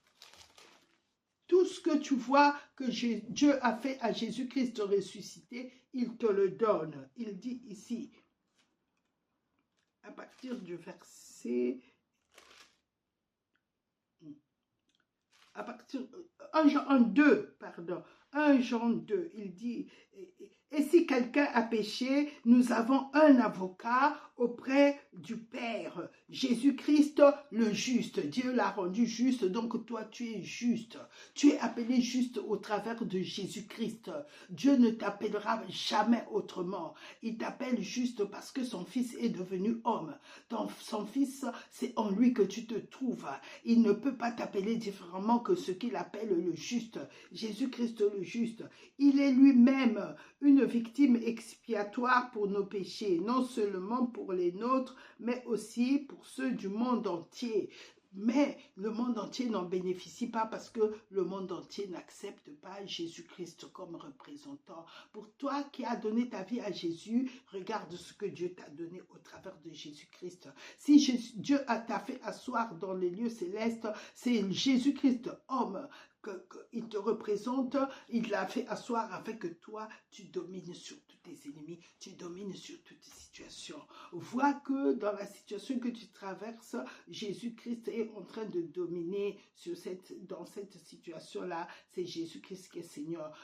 Tout ce que tu vois que Dieu a fait à Jésus-Christ ressuscité, il te le donne. Il dit ici, à partir du verset... à partir 1 Jean 2, pardon, 1 Jean 2, il dit, et si quelqu'un a péché, nous avons un avocat auprès du Père, Jésus-Christ le juste. Dieu l'a rendu juste, donc toi tu es juste. Tu es appelé juste au travers de Jésus-Christ. Dieu ne t'appellera jamais autrement. Il t'appelle juste parce que son fils est devenu homme. Son fils, c'est en lui que tu te trouves. Il ne peut pas t'appeler différemment que ce qu'il appelle le juste. Jésus-Christ le juste. Il est lui-même une victime expiatoire pour nos péchés, non seulement pour les nôtres, mais aussi pour ceux du monde entier. Mais le monde entier n'en bénéficie pas parce que le monde entier n'accepte pas Jésus-Christ comme représentant. Pour toi qui as donné ta vie à Jésus, regarde ce que Dieu t'a donné au travers de Jésus-Christ. Si Dieu t'a fait asseoir dans les lieux célestes, c'est Jésus-Christ, homme, qu'il te représente, il l'a fait asseoir afin que toi, tu domines sur tous tes ennemis, tu domines sur toutes tes situations. Vois que dans la situation que tu traverses, Jésus-Christ est en train de dominer dans cette situation-là. C'est Jésus-Christ qui est Seigneur.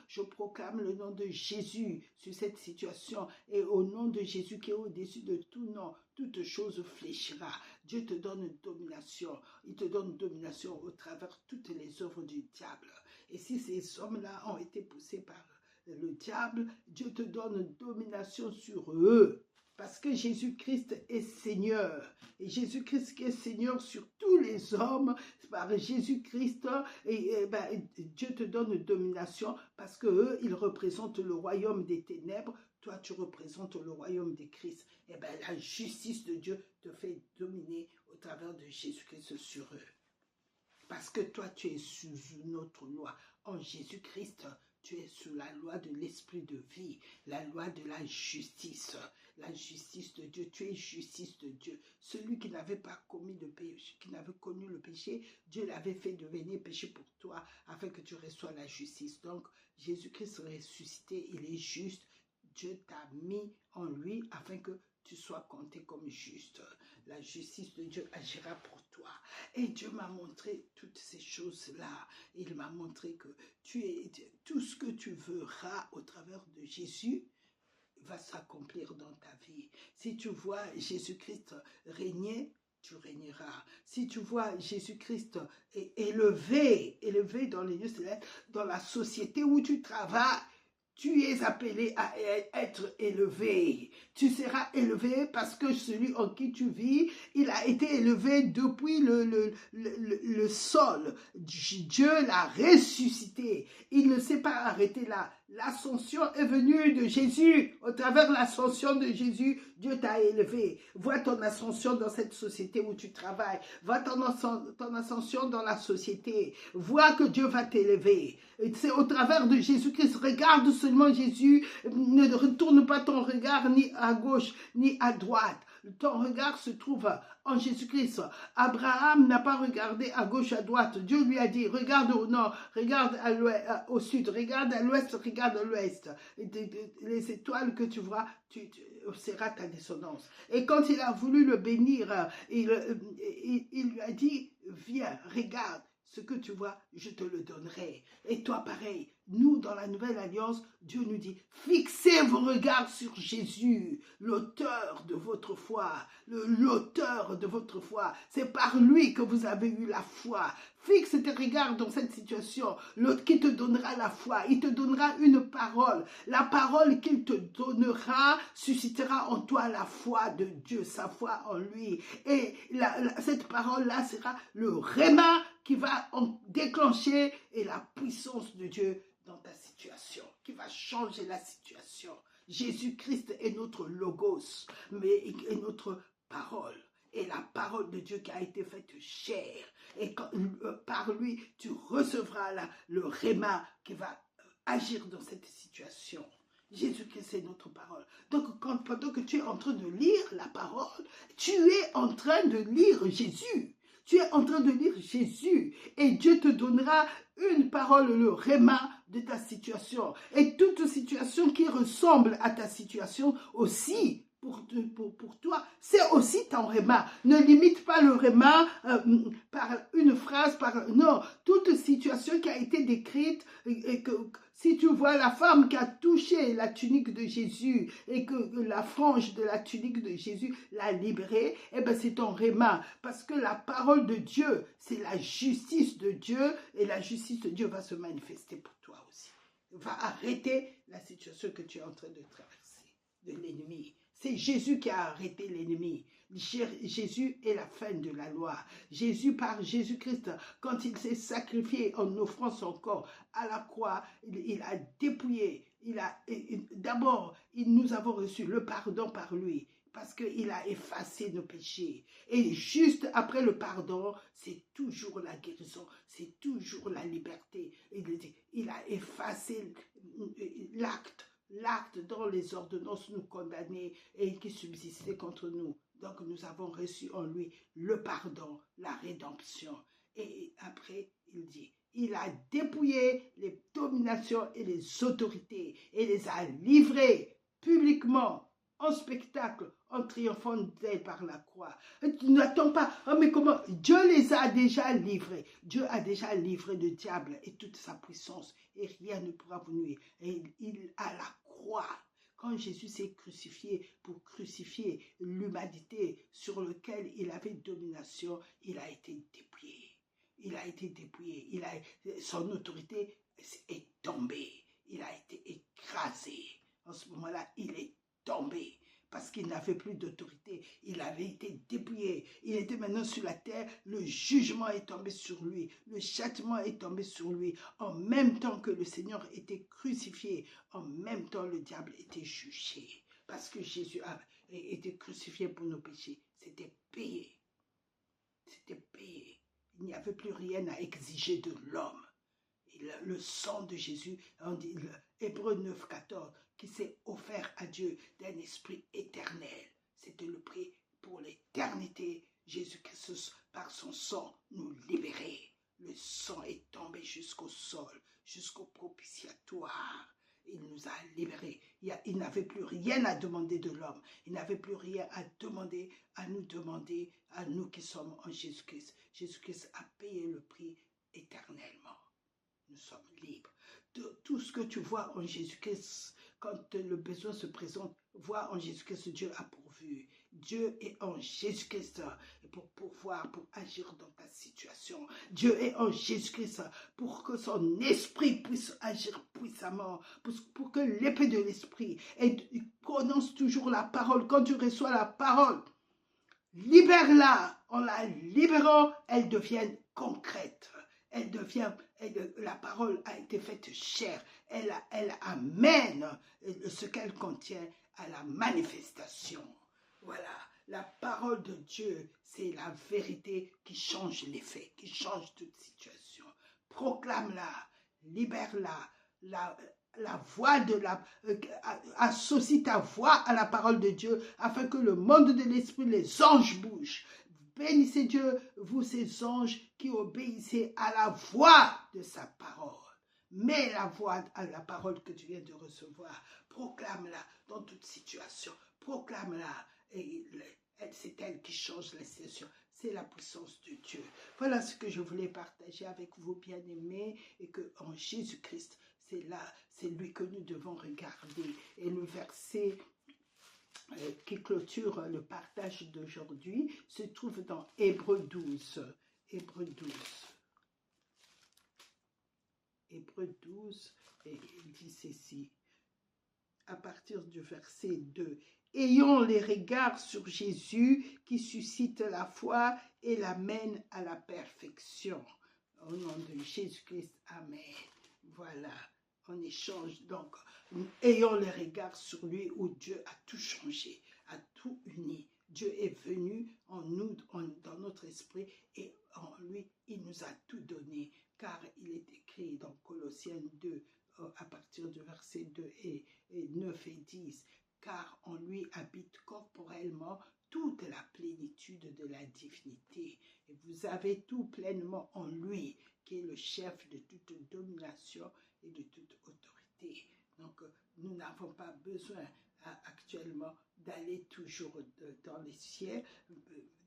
Je proclame le nom de Jésus sur cette situation et au nom de Jésus qui est au-dessus de tout nom, toute chose fléchira. Dieu te donne une domination. Il te donne une domination au travers de toutes les œuvres du diable. Et si ces hommes-là ont été poussés par le diable, Dieu te donne domination sur eux. Parce que Jésus-Christ est Seigneur. Et Jésus-Christ qui est Seigneur sur tous les hommes, par Jésus-Christ, Dieu te donne domination parce qu'eux, ils représentent le royaume des ténèbres. Toi, tu représentes le royaume des Christ. Et bien, la justice de Dieu te fait dominer au travers de Jésus-Christ sur eux. Parce que toi, tu es sous une autre loi. En Jésus-Christ, tu es sous la loi de l'esprit de vie, la loi de la justice de Dieu. Tu es justice de Dieu. Celui qui n'avait pas commis le péché, qui n'avait connu le péché, Dieu l'avait fait devenir péché pour toi, afin que tu reçois la justice. Donc, Jésus-Christ ressuscité, il est juste. Dieu t'a mis en lui afin que tu sois compté comme juste. La justice de Dieu agira pour toi. Et Dieu m'a montré toutes ces choses-là. Il m'a montré que tout ce que tu verras au travers de Jésus va s'accomplir dans ta vie. Si tu vois Jésus-Christ régner, tu régneras. Si tu vois Jésus-Christ élevé dans les lieux célestes, dans la société où tu travailles, tu es appelé à être élevé. Tu seras élevé parce que celui en qui tu vis, il a été élevé depuis le sol. Dieu l'a ressuscité. Il ne s'est pas arrêté là. L'ascension est venue de Jésus. Au travers de l'ascension de Jésus, Dieu t'a élevé. Vois ton ascension dans cette société où tu travailles. Vois ton ascension dans la société. Vois que Dieu va t'élever. C'est au travers de Jésus-Christ. Regarde seulement Jésus. Ne retourne pas ton regard ni à gauche ni à droite. Ton regard se trouve en Jésus-Christ. Abraham n'a pas regardé à gauche, à droite. Dieu lui a dit, regarde au nord, regarde à l'ouest, au sud, regarde à l'ouest, regarde à l'ouest. Les étoiles que tu vois, sera ta descendance. Et quand il a voulu le bénir, il lui a dit, viens, regarde. Ce que tu vois, je te le donnerai. Et toi, pareil, nous, dans la Nouvelle Alliance, Dieu nous dit, fixez vos regards sur Jésus, l'auteur de votre foi, l'auteur de votre foi. C'est par lui que vous avez eu la foi. Fixe tes regards dans cette situation. L'autre qui te donnera la foi, il te donnera une parole. La parole qu'il te donnera suscitera en toi la foi de Dieu, sa foi en lui. Et cette parole-là sera le réma qui va déclencher et la puissance de Dieu dans ta situation, qui va changer la situation. Jésus-Christ est notre logos, mais est notre parole. Et la parole de Dieu qui a été faite chair. Et par lui, tu recevras le réma qui va agir dans cette situation. Jésus-Christ est notre parole. Donc, pendant que tu es en train de lire la parole, tu es en train de lire Jésus. Tu es en train de lire Jésus et Dieu te donnera une parole, le réma de ta situation. Et toute situation qui ressemble à ta situation aussi, pour toi, c'est aussi ton réma. Ne limite pas le réma par une phrase, non. Toute situation qui a été décrite, et que si tu vois la femme qui a touché la tunique de Jésus et que la frange de la tunique de Jésus l'a libérée, eh ben c'est ton réma. Parce que la parole de Dieu, c'est la justice de Dieu et la justice de Dieu va se manifester pour toi aussi. Va arrêter la situation que tu es en train de traverser, de l'ennemi. C'est Jésus qui a arrêté l'ennemi. Jésus est la fin de la loi. Jésus, par Jésus-Christ, quand il s'est sacrifié en offrant son corps à la croix, il a dépouillé. D'abord, nous avons reçu le pardon par lui, parce qu'il a effacé nos péchés. Et juste après le pardon, c'est toujours la guérison, c'est toujours la liberté. Il a effacé l'acte dont les ordonnances nous condamnaient et qui subsistait contre nous. Donc nous avons reçu en lui le pardon, la rédemption. Et après, il dit, il a dépouillé les dominations et les autorités et les a livrées publiquement en spectacle, en triomphant d'elle par la croix. Tu n'attends pas, oh mais comment? Dieu les a déjà livrés. Dieu a déjà livré le diable et toute sa puissance et rien ne pourra vous nuire. Et il a la croix. Quand Jésus s'est crucifié pour crucifier l'humanité sur laquelle il avait domination, il a été dépouillé. Il a été dépouillé. Son autorité est tombée. il a été écrasé. En ce moment-là, il est tombé parce qu'il n'avait plus d'autorité. Il avait été dépouillé. Il était maintenant sur la terre. Le jugement est tombé sur lui. Le châtiment est tombé sur lui. En même temps que le Seigneur était crucifié, en même temps le diable était jugé. Parce que Jésus a été crucifié pour nos péchés. C'était payé. C'était payé. Il n'y avait plus rien à exiger de l'homme. Le sang de Jésus, on dit Hébreux 9, 14, qui s'est offert à Dieu d'un esprit éternel. C'était le prix pour l'éternité. Jésus-Christ, par son sang, nous libérait. Le sang est tombé jusqu'au sol, jusqu'au propitiatoire. Il nous a libérés. Il n'avait plus rien à demander de l'homme. Il n'avait plus rien à nous demander, à nous qui sommes en Jésus-Christ. Jésus-Christ a payé le prix éternellement. Nous sommes libres. De tout ce que tu vois en Jésus-Christ, quand le besoin se présente, vois en Jésus-Christ, Dieu a pourvu. Dieu est en Jésus-Christ pour pouvoir, pour agir dans ta situation. Dieu est en Jésus-Christ pour que son esprit puisse agir puissamment, pour que l'épée de l'esprit, il prononce toujours la parole. Quand tu reçois la parole, libère-la. En la libérant, elle devient concrète. La parole a été faite chair. Elle amène ce qu'elle contient à la manifestation. Voilà, la parole de Dieu, c'est la vérité qui change les faits, qui change toute situation. Proclame-la, libère-la, la voix associe ta voix à la parole de Dieu afin que le monde de l'esprit, les anges bougent. Bénissez Dieu, vous ces anges qui obéissez à la voix de sa parole. Mets la voix à la parole que tu viens de recevoir. Proclame-la dans toute situation. Proclame-la. Et c'est elle qui change la situation. C'est la puissance de Dieu. Voilà ce que je voulais partager avec vous, bien-aimés, et que en Jésus-Christ, c'est lui que nous devons regarder. Et le verset qui clôture le partage d'aujourd'hui se trouve dans Hébreux 12. Hébreux 12. Hébreux 12, et il dit ceci, à partir du verset 2. Ayons les regards sur Jésus qui suscite la foi et l'amène à la perfection. Au nom de Jésus-Christ, amen. Voilà, on échange donc. Ayons les regards sur lui où Dieu a tout changé, a tout uni. Dieu est venu en nous, dans notre esprit, et en lui, il nous a tout donné, car il est écrit dans Colossiens 2, à partir du verset 2 et 9 et 10, car en lui habite corporellement toute la plénitude de la divinité. Et vous avez tout pleinement en lui, qui est le chef de toute domination et de toute autorité. Donc, nous n'avons pas besoin actuellement d'aller toujours dans les ciels,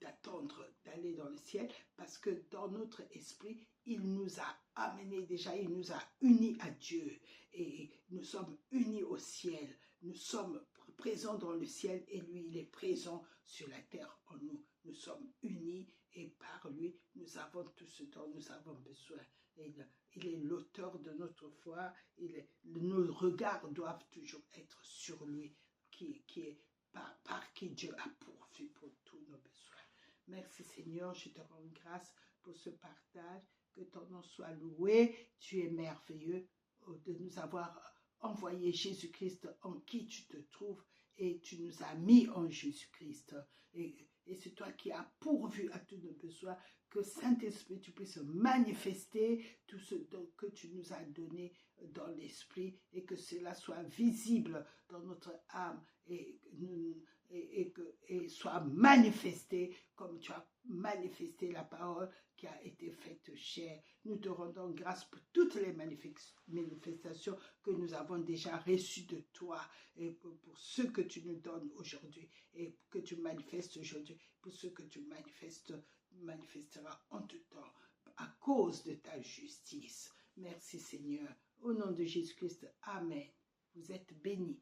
d'attendre d'aller dans le ciel, parce que dans notre esprit, il nous a amenés déjà, il nous a unis à Dieu, et nous sommes unis au ciel, nous sommes présents dans le ciel, et lui, il est présent sur la terre en nous. Nous sommes unis, et par lui, nous avons tout ce dont nous avons besoin. Et il est l'auteur de notre foi, nos regards doivent toujours être sur lui, qui est par qui Dieu a pourvu pour tous nos besoins. Merci Seigneur, je te rends grâce pour ce partage, que ton nom soit loué, tu es merveilleux de nous avoir envoyé Jésus-Christ en qui tu te trouves, et tu nous as mis en Jésus-Christ. Et c'est toi qui as pourvu à tous nos besoins, que Saint-Esprit, tu puisses manifester tout ce que tu nous as donné dans l'esprit, et que cela soit visible dans notre âme, et soit manifesté comme tu as manifesté la parole qui a été faite chair. Nous te rendons grâce pour toutes les manifestations que nous avons déjà reçues de toi, et pour ce que tu nous donnes aujourd'hui, et que tu manifestes aujourd'hui, pour ce que tu manifesteras en tout temps, à cause de ta justice. Merci Seigneur. Au nom de Jésus-Christ, amen. Vous êtes bénis.